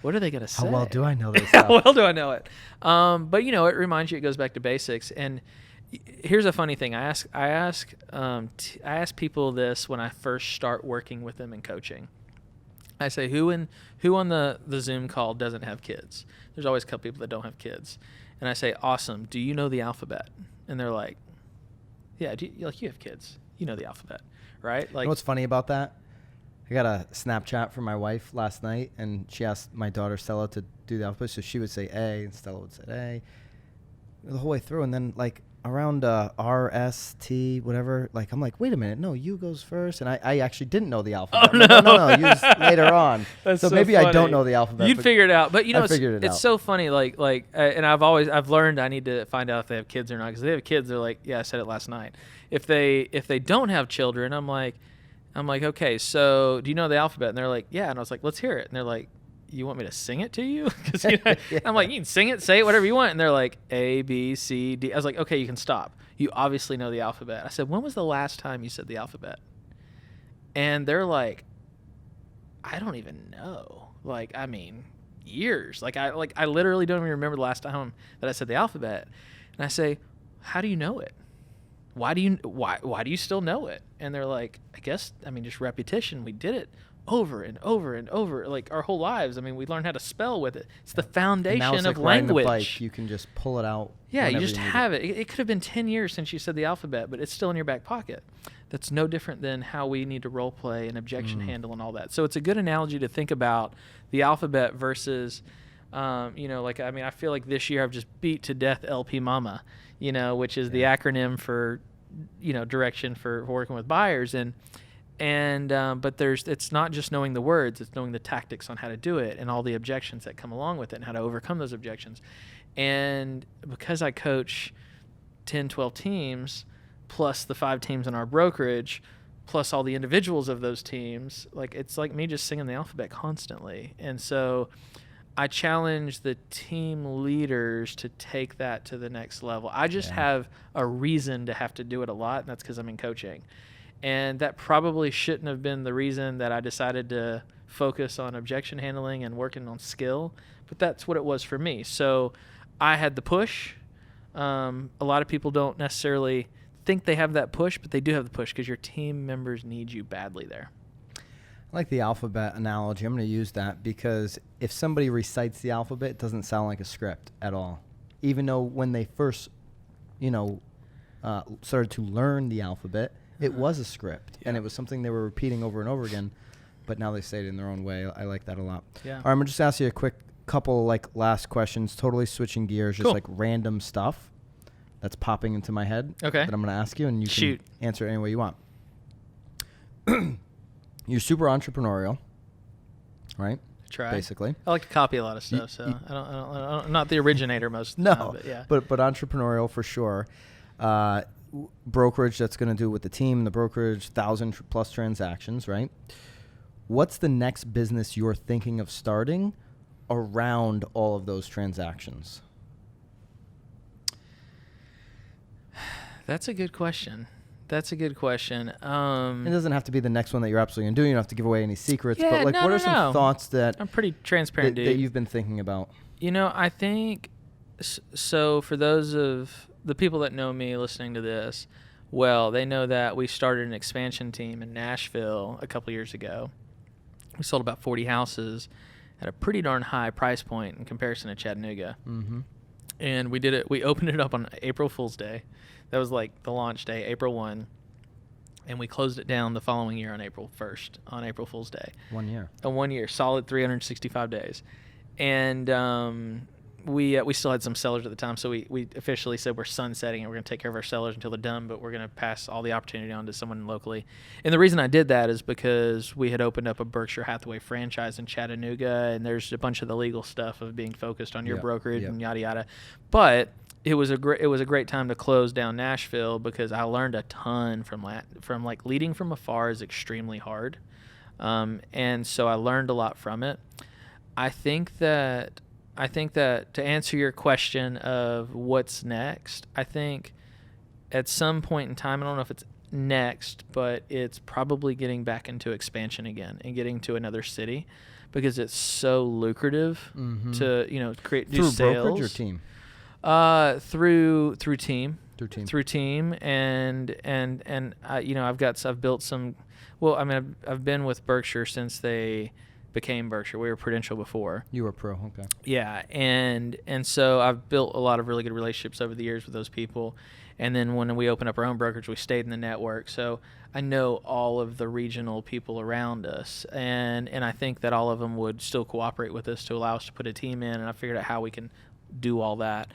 what are they going to say? How well do I know this stuff? How well do I know it? But, you know, it reminds you, it goes back to basics. And here's a funny thing. I ask people this when I first start working with them in coaching. I say, who on the Zoom call doesn't have kids? There's always a couple people that don't have kids. And I say, awesome, do you know the alphabet? And they're like, yeah, you have kids. You know the alphabet. Right? Like, you know what's funny about that? I got a Snapchat from my wife last night, and she asked my daughter Stella to do the alphabet, so she would say A, and Stella would say A the whole way through. And then, like, around R, S, T, whatever, like, I'm like, wait a minute, no, U goes first. And I actually didn't know the alphabet. Oh, no. No, use later on. That's so maybe funny. I don't know the alphabet. You'd figure it out. But, you know, it's out. So funny, and I've learned I need to find out if they have kids or not, because if they have kids, they're like, yeah, I said it last night. If they don't have children, I'm like, okay, so do you know the alphabet? And they're like, yeah. And I was like, let's hear it. And they're like, you want me to sing it to you? Because I'm like, you can sing it, say it, whatever you want. And they're like, A, B, C, D. I was like, okay, you can stop. You obviously know the alphabet. I said, when was the last time you said the alphabet? And they're like, I don't even know. Like, I mean, years. I literally don't even remember the last time that I said the alphabet. And I say, how do you know it? Why do you still know it? And they're like, I guess, I mean, just repetition. We did it over and over and over, like our whole lives. I mean, we learned how to spell with it. It's the foundation of language. Bike, you can just pull it out. Yeah, you just have it. It could have been 10 years since you said the alphabet, but it's still in your back pocket. That's no different than how we need to role play and objection handle and all that. So it's a good analogy to think about the alphabet versus, you know, like, I mean, I feel like this year I've just beat to death LP Mama, you know, which is the acronym for, you know, direction for working with buyers. But it's not just knowing the words, it's knowing the tactics on how to do it and all the objections that come along with it and how to overcome those objections. And because I coach 10, 12 teams, plus the 5 teams in our brokerage, plus all the individuals of those teams, like, it's like me just singing the alphabet constantly. And so I challenge the team leaders to take that to the next level. I just have a reason to have to do it a lot, and that's because I'm in coaching. And that probably shouldn't have been the reason that I decided to focus on objection handling and working on skill, but that's what it was for me. So I had the push. A lot of people don't necessarily think they have that push, but they do have the push because your team members need you badly there. I like the alphabet analogy. I'm going to use that because if somebody recites the alphabet, it doesn't sound like a script at all. Even though when they first, you know, started to learn the alphabet, it was a script, and it was something they were repeating over and over again, but now they say it in their own way. I like that a lot. Yeah. All right, I'm going to just ask you a quick couple, like, last questions, totally switching gears, just like random stuff that's popping into my head that I'm going to ask you, and you can answer it any way you want. You're super entrepreneurial, right? Try. Basically. I like to copy a lot of stuff, so I'm not the originator most of the time, but yeah. But entrepreneurial for sure. Brokerage that's going to do with the team, the brokerage, 1,000+ transactions, right? What's the next business you're thinking of starting around all of those transactions? That's a good question. That's a good question. It doesn't have to be the next one that you're absolutely going to do. You don't have to give away any secrets. But what are some thoughts that I'm pretty transparent, dude, that you've been thinking about? I think so. For those of the people that know me listening to this, well, they know that we started an expansion team in Nashville a couple years ago. We sold about 40 houses at a pretty darn high price point in comparison to Chattanooga. Mm-hmm. And we did it. We opened it up on April Fool's Day. That was like the launch day, April 1. And we closed it down the following year on April 1st, on April Fool's Day. 1 year. 1 year, solid 365 days. And we still had some sellers at the time, so we officially said we're sunsetting and we're going to take care of our sellers until they're done, but we're going to pass all the opportunity on to someone locally. And the reason I did that is because we had opened up a Berkshire Hathaway franchise in Chattanooga, and there's a bunch of the legal stuff of being focused on your brokerage and yada yada. But it was a great time to close down Nashville because I learned a ton from like leading from afar is extremely hard, and so I learned a lot from it. I think that to answer your question of what's next, I think at some point in time, I don't know if it's next, but it's probably getting back into expansion again and getting to another city because it's so lucrative to create new sales. Through brokerage or team? Through team. Through team. And I've built some. Well, I mean, I've been with Berkshire since they became Berkshire. We were Prudential before. You were Pro, okay. Yeah, and so I've built a lot of really good relationships over the years with those people. And then when we opened up our own brokerage, we stayed in the network. So I know all of the regional people around us, and I think that all of them would still cooperate with us to allow us to put a team in, and I figured out how we can do all that.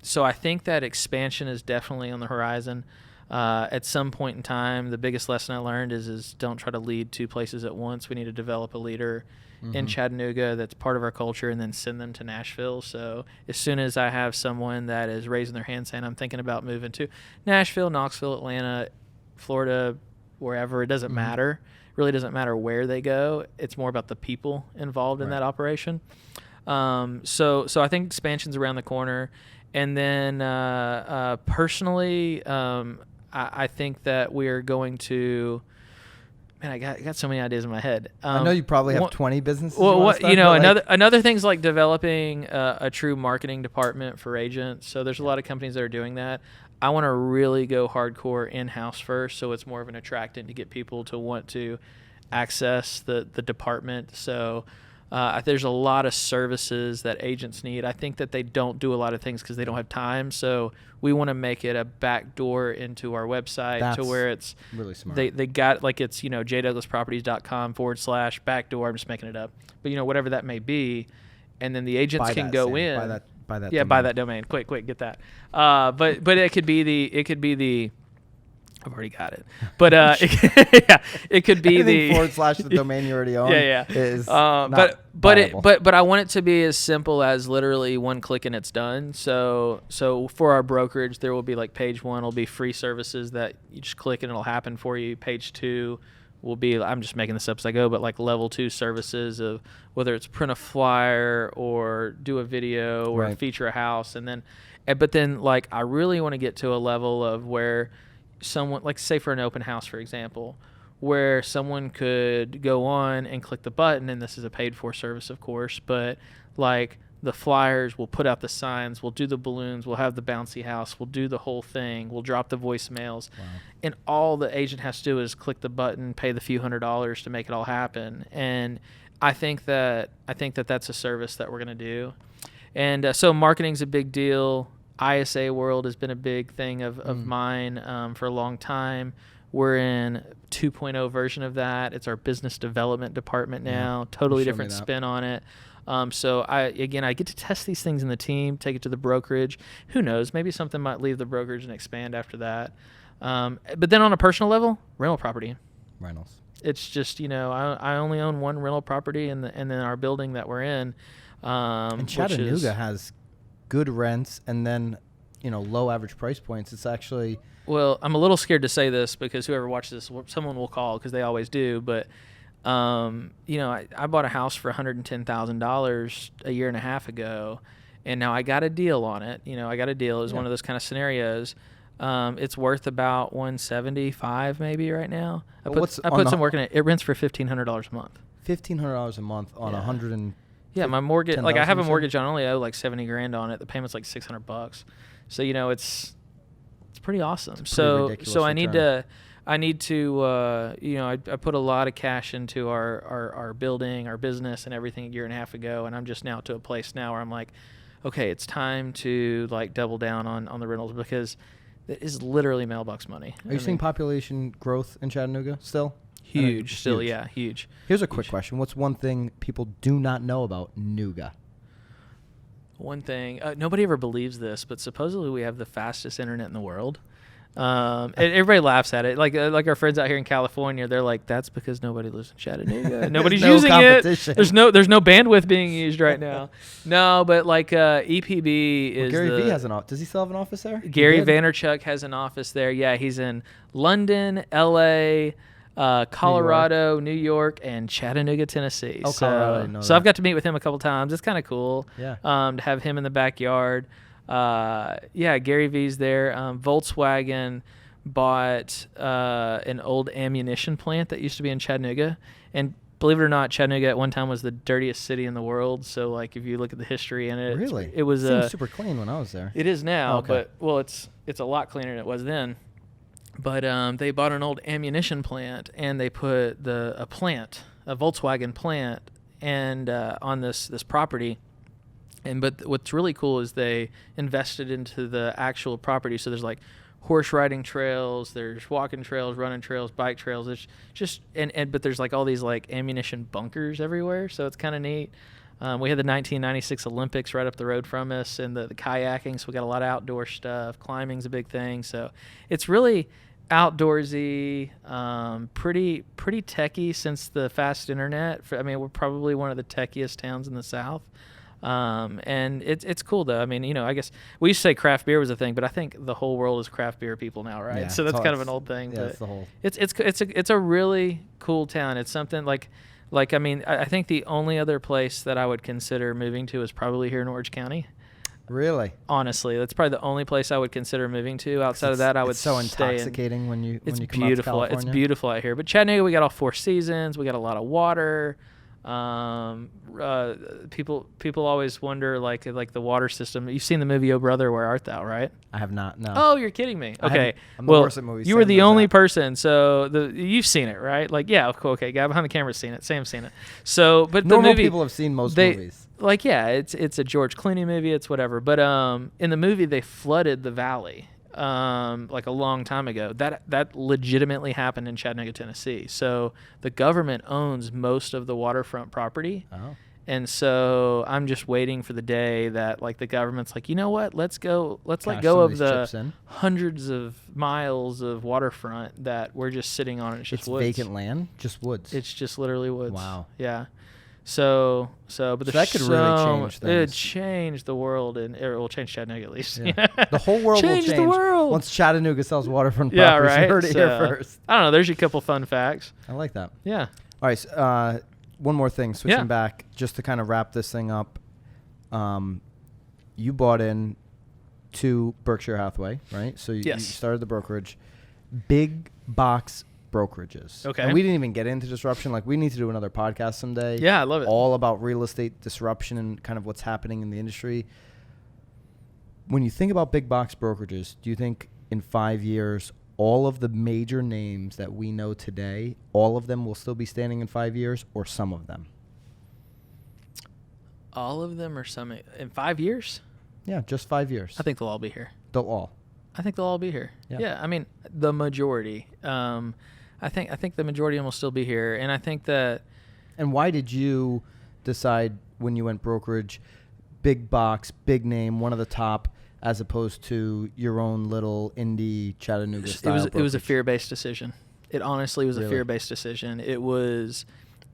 So I think that expansion is definitely on the horizon. At some point in time, the biggest lesson I learned is don't try to lead two places at once. We need to develop a leader in Chattanooga that's part of our culture and then send them to Nashville. So as soon as I have someone that is raising their hand saying, I'm thinking about moving to Nashville, Knoxville, Atlanta, Florida, wherever, it doesn't matter. It really doesn't matter where they go. It's more about the people involved in that operation. So I think expansion's around the corner. And then personally, I think that we are going to. Man, I got so many ideas in my head. I know you probably have 20 businesses. Well, another thing's like developing a true marketing department for agents. So there's a lot of companies that are doing that. I want to really go hardcore in-house first, so it's more of an attractant to get people to want to access the department. So. There's a lot of services that agents need. I think that they don't do a lot of things because they don't have time. So we want to make it a back door into our website to where it's really smart. They got like it's jdouglasproperties.com/backdoor. I'm just making it up, but whatever that may be, and then the agents can go in. Buy that. Yeah, buy that domain. Quick, get that. But it could be the. I've already got it, but it could be the / the domain you already own. Yeah. Is but I want it to be as simple as literally one click and it's done. So for our brokerage, there will be like page 1 will be free services that you just click and it'll happen for you. Page 2 will be, I'm just making this up as I go, but like level 2 services of whether it's print a flyer or do a video or feature a house, but then like I really want to get to a level of where someone, like say for an open house, for example, where someone could go on and click the button, and this is a paid for service, of course, but like the flyers, we'll put out the signs, we'll do the balloons, we'll have the bouncy house, we'll do the whole thing, we'll drop the voicemails, and all the agent has to do is click the button, pay the few $100s to make it all happen. And I think that that's a service that we're going to do. And so marketing's a big deal. ISA world has been a big thing of mine for a long time. We're in 2.0 version of that. It's our business development department now. Totally different spin on it. So I get to test these things in the team, take it to the brokerage. Who knows? Maybe something might leave the brokerage and expand after that. But then on a personal level, rental property. Rentals. It's just, I only own one rental property and then our building that we're in. And Chattanooga has good rents and then, low average price points. It's actually... Well, I'm a little scared to say this because whoever watches this, someone will call because they always do. But, I bought a house for $110,000 a year and a half ago, and now I got a deal on it. I got a deal. It was one of those kind of scenarios. It's worth about $175 maybe right now. I put some work in it. It rents for $1,500 a month. $1,500 a month on 100 and my mortgage. Like I have a mortgage. I only owe like $70,000 on it. The payment's like $600. So it's pretty awesome. So I need to. I put a lot of cash into our building, our business, and everything a year and a half ago, and I'm just now to a place now where I'm like, okay, it's time to like double down on the rentals because it is literally mailbox money. Are you seeing population growth in Chattanooga still? Huge, still, huge. Yeah, huge. Here's a quick question. What's one thing people do not know about Nooga? One thing, nobody ever believes this, but supposedly we have the fastest internet in the world. Everybody laughs at it. Like our friends out here in California, they're like, "That's because nobody lives in Chattanooga. Nobody's using it. There's no bandwidth being used right now." No, but like EPB is. Gary V has an office. Does he still have an office there? Gary Vaynerchuk has an office there. Yeah, he's in London, L.A., Colorado, New York, and Chattanooga, Tennessee. Oh, Colorado! I didn't know so that. I've got to meet with him a couple times. It's kind of cool. Yeah. To have him in the backyard. Gary V's there. Volkswagen bought an old ammunition plant that used to be in Chattanooga, and believe it or not, Chattanooga at one time was the dirtiest city in the world. So like if you look at the history in it, really, it was seemed super clean when I was there. It is now, okay. but it's a lot cleaner than it was then. But they bought an old ammunition plant and they put a Volkswagen plant, and on this property. But what's really cool is they invested into the actual property. So there's like horse riding trails, there's walking trails, running trails, bike trails. It's just but there's like all these like ammunition bunkers everywhere. So it's kind of neat. We had the 1996 Olympics right up the road from us, and the kayaking. So we got a lot of outdoor stuff. Climbing's a big thing. So it's really outdoorsy, pretty techie since the fast internet. We're probably one of the techiest towns in the South. And it's cool though. I mean, I guess we used to say craft beer was a thing, but I think the whole world is craft beer people now, right? Yeah, so that's kind of an old thing. Yeah, but it's the whole. It's a really cool town. It's something I think the only other place that I would consider moving to is probably here in Orange County. Really? Honestly, that's probably the only place I would consider moving to. Outside of that, I would stay in. It's so intoxicating when you come out to California. It's beautiful out here. But Chattanooga, we got all 4 seasons. We got a lot of water. People always wonder like the water system. You've seen the movie Oh Brother, Where Art Thou, right? I have not. No. Oh, you're kidding me. Okay. I'm the worst at movies. You were the only person. So you've seen it, right? Like, yeah, okay. Guy behind the camera's seen it. Sam's seen it. So, but normal the movie, people have seen most movies. Like, yeah, it's a George Clooney movie. It's whatever. But in the movie, they flooded the valley. Like a long time ago. That legitimately happened in Chattanooga, Tennessee. So the government owns most of the waterfront property. Oh. And so I'm just waiting for the day that like the government's like, you know what, let's let go of the hundreds of miles of waterfront that we're just sitting on. It's just woods. Vacant land, just woods. It's just literally woods. Wow. Yeah. So but that could really change things. It would change the world, and it will change Chattanooga at least. Yeah. The whole world will change the world once Chattanooga sells waterfront properties. Yeah, right. You heard it here first. I don't know. There's a couple fun facts. I like that. Yeah. All right. So, one more thing. Switching back, just to kind of wrap this thing up. You bought in to Berkshire Hathaway, right? So you started the brokerage. Big Box Brokerages. Okay. And we didn't even get into disruption. Like, we need to do another podcast someday. Yeah, I love it. All about real estate disruption and kind of what's happening in the industry. When you think about big box brokerages, do you think in 5 years, all of the major names that we know today, all of them will still be standing in 5 years, or some of them? All of them or some in 5 years? Yeah, just 5 years. I think they'll all be here. They'll all. I think they'll all be here. Yeah. I mean, the majority. I think the majority of them will still be here, and I think that. And why did you decide when you went brokerage, big box, big name, one of the top, as opposed to your own little indie Chattanooga style brokerage? It was a fear-based decision. It honestly was a fear-based decision. It was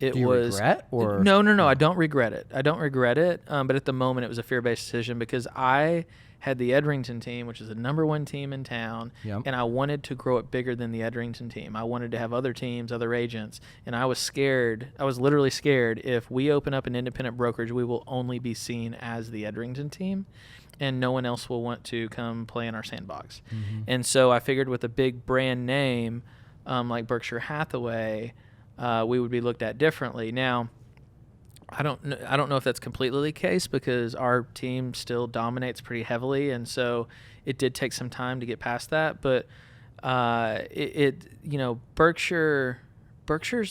It Do you was regret or no. I don't regret it. But at the moment, it was a fear-based decision because I had the Edrington team, which is the number one team in town, and I wanted to grow it bigger than the Edrington team. I wanted to have other teams, other agents, and I was scared. I was literally scared if we open up an independent brokerage, we will only be seen as the Edrington team, and no one else will want to come play in our sandbox. Mm-hmm. And so I figured with a big brand name like Berkshire Hathaway, we would be looked at differently. Now, I don't know if that's completely the case because our team still dominates pretty heavily, and so it did take some time to get past that. But Berkshire's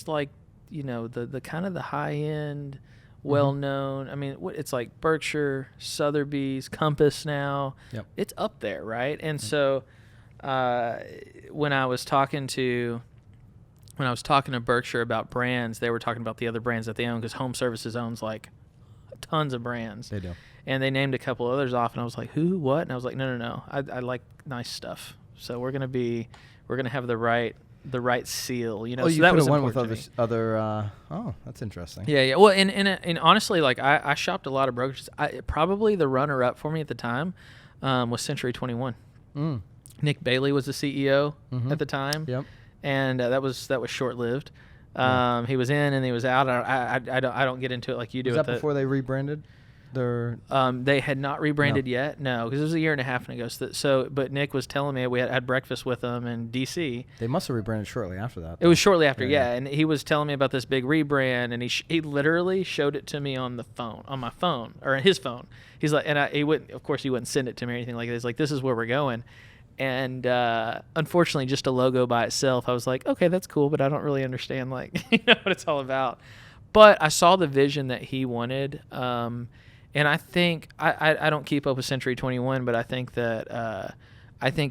like, the kind of the high end, well known. I mean, it's like Berkshire, Sotheby's, Compass now. Yep. It's up there, right? And so when I was talking to Berkshire about brands, they were talking about the other brands that they own because Home Services owns like tons of brands. They do. And they named a couple others off, and I was like, who, what? And I was like, no. I like nice stuff. So we're gonna have the right seal, Oh, so you that could was have went with other. Oh, that's interesting. Yeah. Well, and honestly, like I shopped a lot of brokerages. Probably the runner up for me at the time was Century 21. Nick Bailey was the CEO at the time. Yep. And that was short lived. He was in and he was out. I don't get into it like you do. Was that before they rebranded? They had not rebranded yet. No, because it was a year and a half ago. But Nick was telling me we had breakfast with him in D.C. They must have rebranded shortly after that. It was shortly after, yeah. And he was telling me about this big rebrand, and he literally showed it to me on my phone or his phone. He's like, and he wouldn't send it to me or anything like that. He's like, this is where we're going. And unfortunately, just a logo by itself, I was like, okay, that's cool, but I don't really understand what it's all about. But I saw the vision that he wanted, and I think I don't keep up with Century 21, but I think that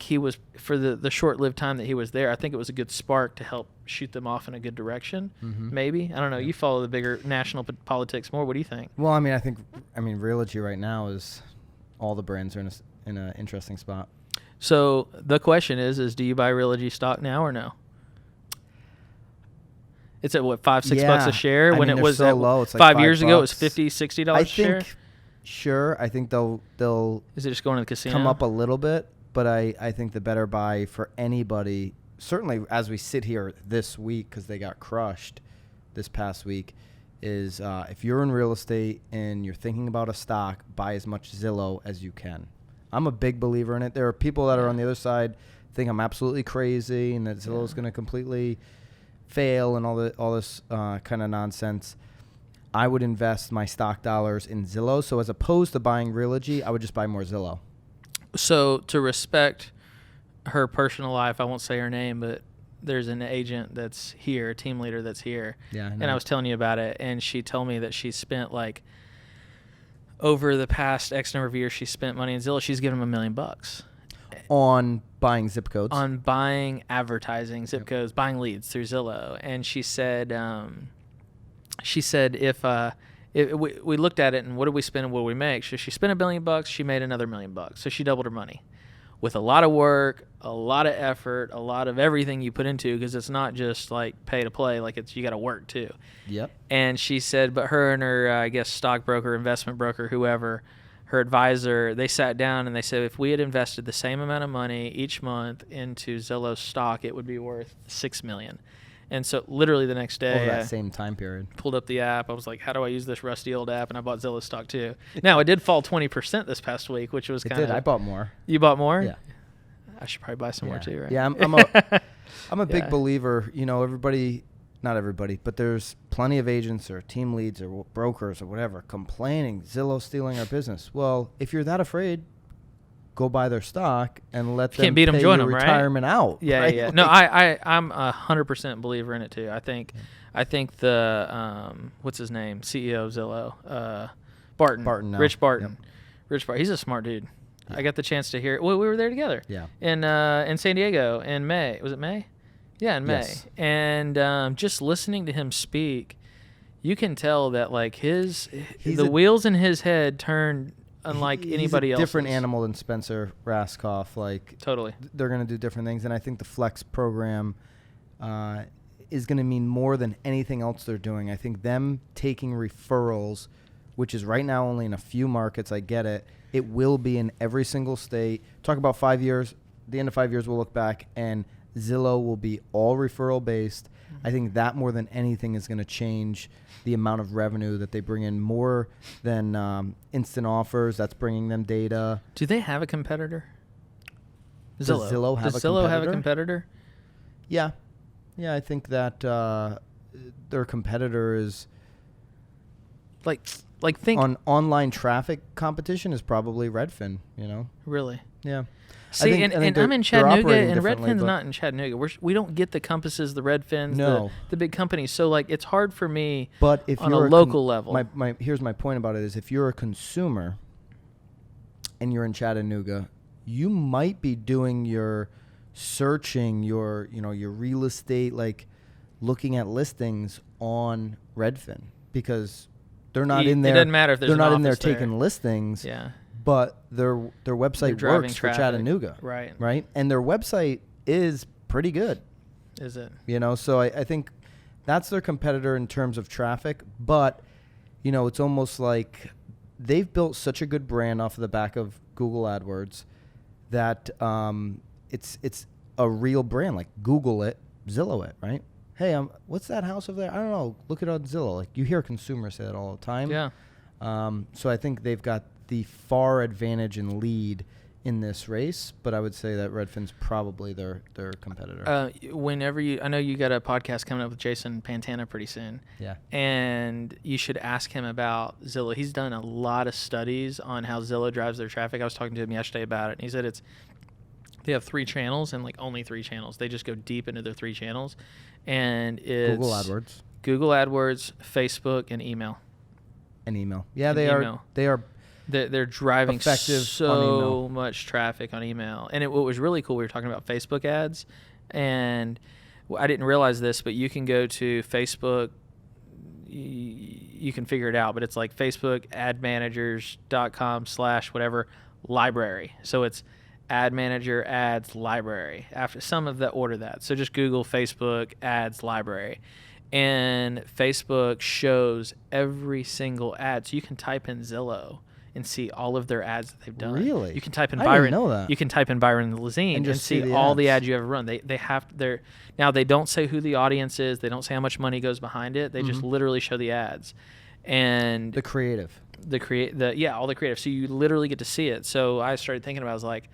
he was, for the short-lived time that he was there, I think it was a good spark to help shoot them off in a good direction. Mm-hmm. Maybe, I don't know. You follow the bigger national politics more. What do you think? Well, I mean, Realogy right now is all the brands are in an interesting spot. So the question is do you buy Realogy stock now or no? It's at what, $5-6 a share? When it was so low, it's like 5 years ago, it was $50-$60 a share. I think they'll. Is it just going to the casino? Come up a little bit, but I think the better buy for anybody, certainly as we sit here this week because they got crushed this past week, is if you're in real estate and you're thinking about a stock, buy as much Zillow as you can. I'm a big believer in it. There are people that are on the other side think I'm absolutely crazy and that Zillow is going to completely fail and all this kind of nonsense. I would invest my stock dollars in Zillow. So as opposed to buying Realogy, I would just buy more Zillow. So to respect her personal life, I won't say her name, but there's an agent that's here, a team leader that's here. Yeah, and I was telling you about it, and she told me that she spent over the past X number of years, she spent money in Zillow. She's given them $1 million on buying zip codes, on buying advertising zip codes, buying leads through Zillow. And she said, if we looked at it and what did we spend and what did we make? So she spent $1 million. She made another $1 million. So she doubled her money with a lot of work, a lot of effort, a lot of everything you put into, because it's not just like pay to play, you got to work too. Yep. And she said, but her and her, I guess, stockbroker, investment broker, whoever, her advisor, they sat down and they said, if we had invested the same amount of money each month into Zillow stock, it would be worth $6 million. And so literally the next day, over that same time period, pulled up the app. I was like, how do I use this rusty old app? And I bought Zillow stock too. Now, it did fall 20% this past week, which was kind of... I bought more. You bought more? Yeah. I should probably buy some more too, right? Yeah, I'm a big believer. Everybody, not everybody, but there's plenty of agents or team leads or brokers or whatever complaining Zillow's stealing our business. Well, if you're that afraid, go buy their stock and let them can't beat them, pay join your them, retirement right? out. Yeah, right? yeah. No, I'm 100% believer in it too. I think the what's his name, CEO of Zillow, Barton, now. Rich Barton. Yep. Rich Barton. He's a smart dude. Yeah. I got the chance to hear. Well, we were there together. Yeah. In San Diego in May. Was it May? Yeah, in May. Yes. And just listening to him speak, you can tell that the wheels in his head turn unlike anybody else. He's a different animal than Spencer Raskoff. Totally. They're going to do different things, and I think the Flex program is going to mean more than anything else they're doing. I think them taking referrals, which is right now only in a few markets, I get it. It will be in every single state. Talk about 5 years. At the end of 5 years, we'll look back, and Zillow will be all referral-based. I think that more than anything is going to change the amount of revenue that they bring in, more than instant offers. That's bringing them data. Do they have a competitor? Does Zillow have a competitor? Yeah. Yeah, I think that their competitor is... Like think... On online traffic competition is probably Redfin, Really? Yeah. See, and I'm in Chattanooga, and Redfin's not in Chattanooga. We don't get the Compasses, the Redfins, the big companies. So, it's hard for me on a local level. Here's my point about it is if you're a consumer and you're in Chattanooga, you might be doing your searching, your real estate, looking at listings on Redfin because they're not in there. It doesn't matter if there's they're an not in there office taking listings. Yeah. But their website works for Chattanooga. Right. And their website is pretty good. Is it? So I think that's their competitor in terms of traffic. But, it's almost like they've built such a good brand off of the back of Google AdWords that it's a real brand. Like Google it, Zillow it, right? Hey, what's that house over there? I don't know. Look it on Zillow. You hear consumers say that all the time. Yeah. So I think they've got the far advantage and lead in this race, but I would say that Redfin's probably their competitor. I know you got a podcast coming up with Jason Pantana pretty soon. Yeah. And you should ask him about Zillow. He's done a lot of studies on how Zillow drives their traffic. I was talking to him yesterday about it, and he said they have 3 channels and only 3 channels. They just go deep into their 3 channels, and it's Google AdWords, Facebook, and email. Yeah, they are. They're driving so much traffic on email. And what was really cool, we were talking about Facebook ads, and I didn't realize this, but you can go to Facebook. You can figure it out, but it's Facebook admanagers.com/whatever library. So it's ad manager ads library. After some of that, order that. So just Google Facebook ads library. And Facebook shows every single ad. So you can type in Zillow and see all of their ads that they've done. Really? You can type in Byron. I didn't know that. You can type in Byron and Lazine and see all the ads you ever run. Now they don't say who the audience is. They don't say how much money goes behind it. They just literally show the ads. And the creative. All the creative. So you literally get to see it. So I started thinking about it. I was like,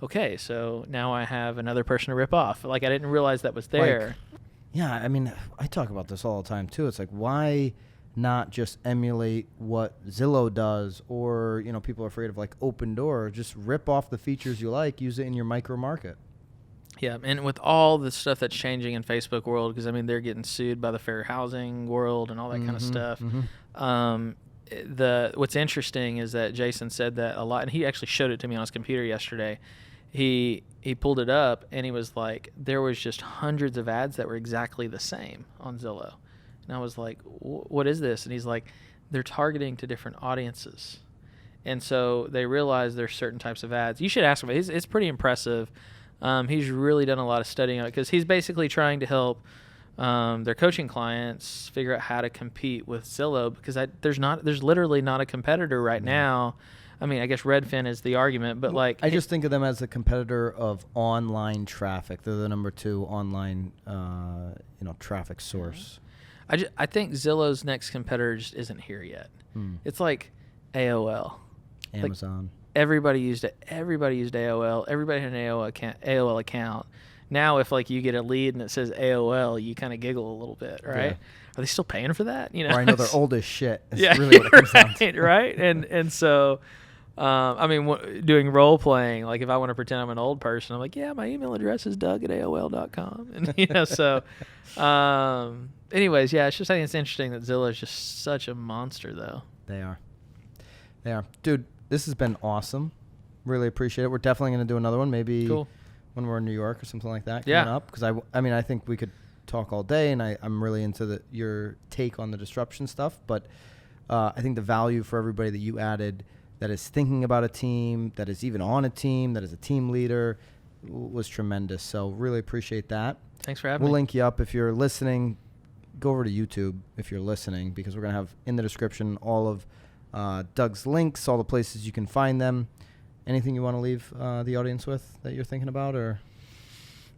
okay, so now I have another person to rip off. I didn't realize that was there. Yeah, I mean, I talk about this all the time, too. It's why not just emulate what Zillow does or, people are afraid of, Open Door. Just rip off the features you like, use it in your micro market. Yeah, and with all the stuff that's changing in Facebook world, because, they're getting sued by the fair housing world and all that kind of stuff. What's interesting is that Jason said that a lot, and he actually showed it to me on his computer yesterday. He pulled it up, and he was like, there was just hundreds of ads that were exactly the same on Zillow. And I was like, what is this? And he's like, they're targeting to different audiences. And so they realize there's certain types of ads. You should ask him. It's pretty impressive. He's really done a lot of studying on it because he's basically trying to help their coaching clients figure out how to compete with Zillow because there's literally not a competitor right now. I guess Redfin is the argument, but I just think of them as a competitor of online traffic. They're the number 2 online, traffic source. I think Zillow's next competitor just isn't here yet. It's like AOL, Amazon. Everybody used it. Everybody used AOL. Everybody had an AOL account. Now, if you get a lead and it says AOL, you kind of giggle a little bit, right? Yeah. Are they still paying for that? Or I know they're old as shit. That's really what it comes down to. Right? And so. Doing role playing, if I want to pretend I'm an old person, I'm like, yeah, my email address is doug@aol.com. And, anyways, yeah, I think it's interesting that Zillow is just such a monster, though. They are. Dude, this has been awesome. Really appreciate it. We're definitely going to do another one, maybe when we're in New York or something like that coming up. Because, I think we could talk all day, and I'm really into your take on the disruption stuff. But I think the value for everybody that you added that is thinking about a team, that is even on a team, that is a team leader, was tremendous. So really appreciate that. Thanks for having me. We'll link you up. If you're listening, go over to YouTube if you're listening, because we're going to have in the description all of Doug's links, all the places you can find them. Anything you want to leave the audience with that you're thinking about, or?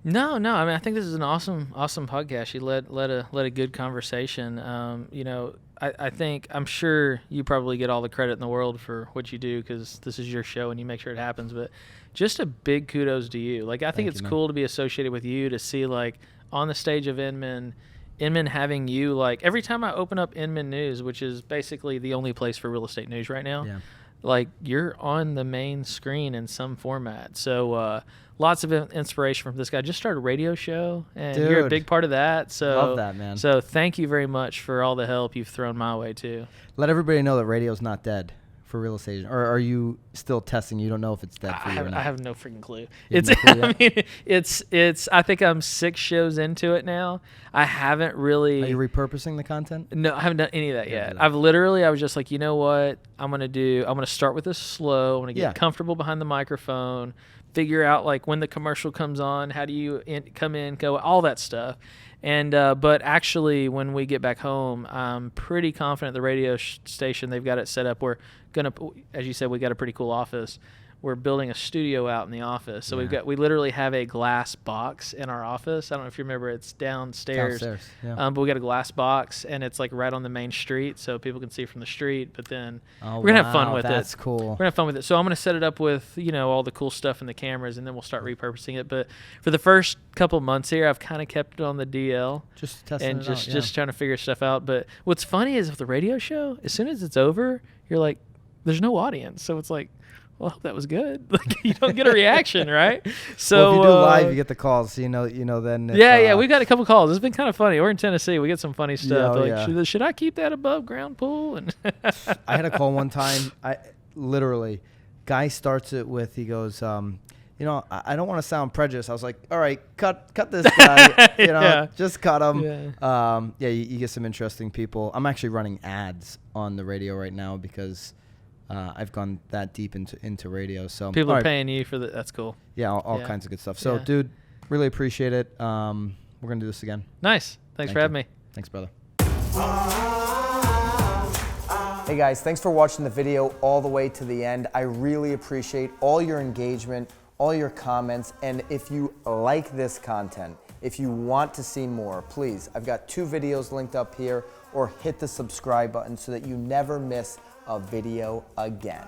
No. I mean, I think this is an awesome podcast. You led a good conversation. I'm sure you probably get all the credit in the world for what you do because this is your show and you make sure it happens. But just a big kudos to you. Like, I think it's cool to be associated with you, to see, like, on the stage of Inman having you, like, every time I open up Inman News, which is basically the only place for real estate news right now, like, you're on the main screen in some format. So lots of inspiration from this guy. Just started a radio show, and you're a big part of that. So love that, man. So thank you very much for all the help you've thrown my way too. Let everybody know that radio's not dead for real estate. Or are you still testing? You don't know if it's dead for you or not? I have no freaking clue. I think I'm 6 shows into it now. I haven't really. Are you repurposing the content? No, I haven't done any of that yet. I was just like, you know what? I'm going to start with this slow. I'm going to get comfortable behind the microphone, figure out, like, when the commercial comes on, how do you come in, go, all that stuff. And but actually, when we get back home, I'm pretty confident the radio station, they've got it set up. We're gonna, as you said, we got a pretty cool office. We're building a studio out in the office, so we literally have a glass box in our office. I don't know if you remember, it's downstairs. But we got a glass box, and it's, like, right on the main street, so people can see from the street. But then we're gonna have fun with it. That's cool. We're gonna have fun with it. So I'm gonna set it up with, all the cool stuff and the cameras, and then we'll start repurposing it. But for the first couple months here, I've kind of kept it on the DL, just testing and it out, just trying to figure stuff out. But what's funny is with the radio show, as soon as it's over, you're like, there's no audience, so it's like, well, I hope that was good. Like, you don't get a reaction, right? So if you do live, you get the calls. So then. If, we got a couple calls. It's been kind of funny. We're in Tennessee. We get some funny stuff. Should I keep that above ground pool? And I had a call one time. Guy starts it with, he goes, I don't want to sound prejudiced. I was like, all right, cut this guy. Just cut him. You get some interesting people. I'm actually running ads on the radio right now because I've gone that deep into radio. So people are paying you for that. That's cool. Yeah, all kinds of good stuff. So, dude, really appreciate it. We're going to do this again. Nice. Thanks for having me. Thanks, brother. Hey, guys, thanks for watching the video all the way to the end. I really appreciate all your engagement, all your comments. And if you like this content, if you want to see more, please, I've got 2 videos linked up here, or hit the subscribe button so that you never miss a video again.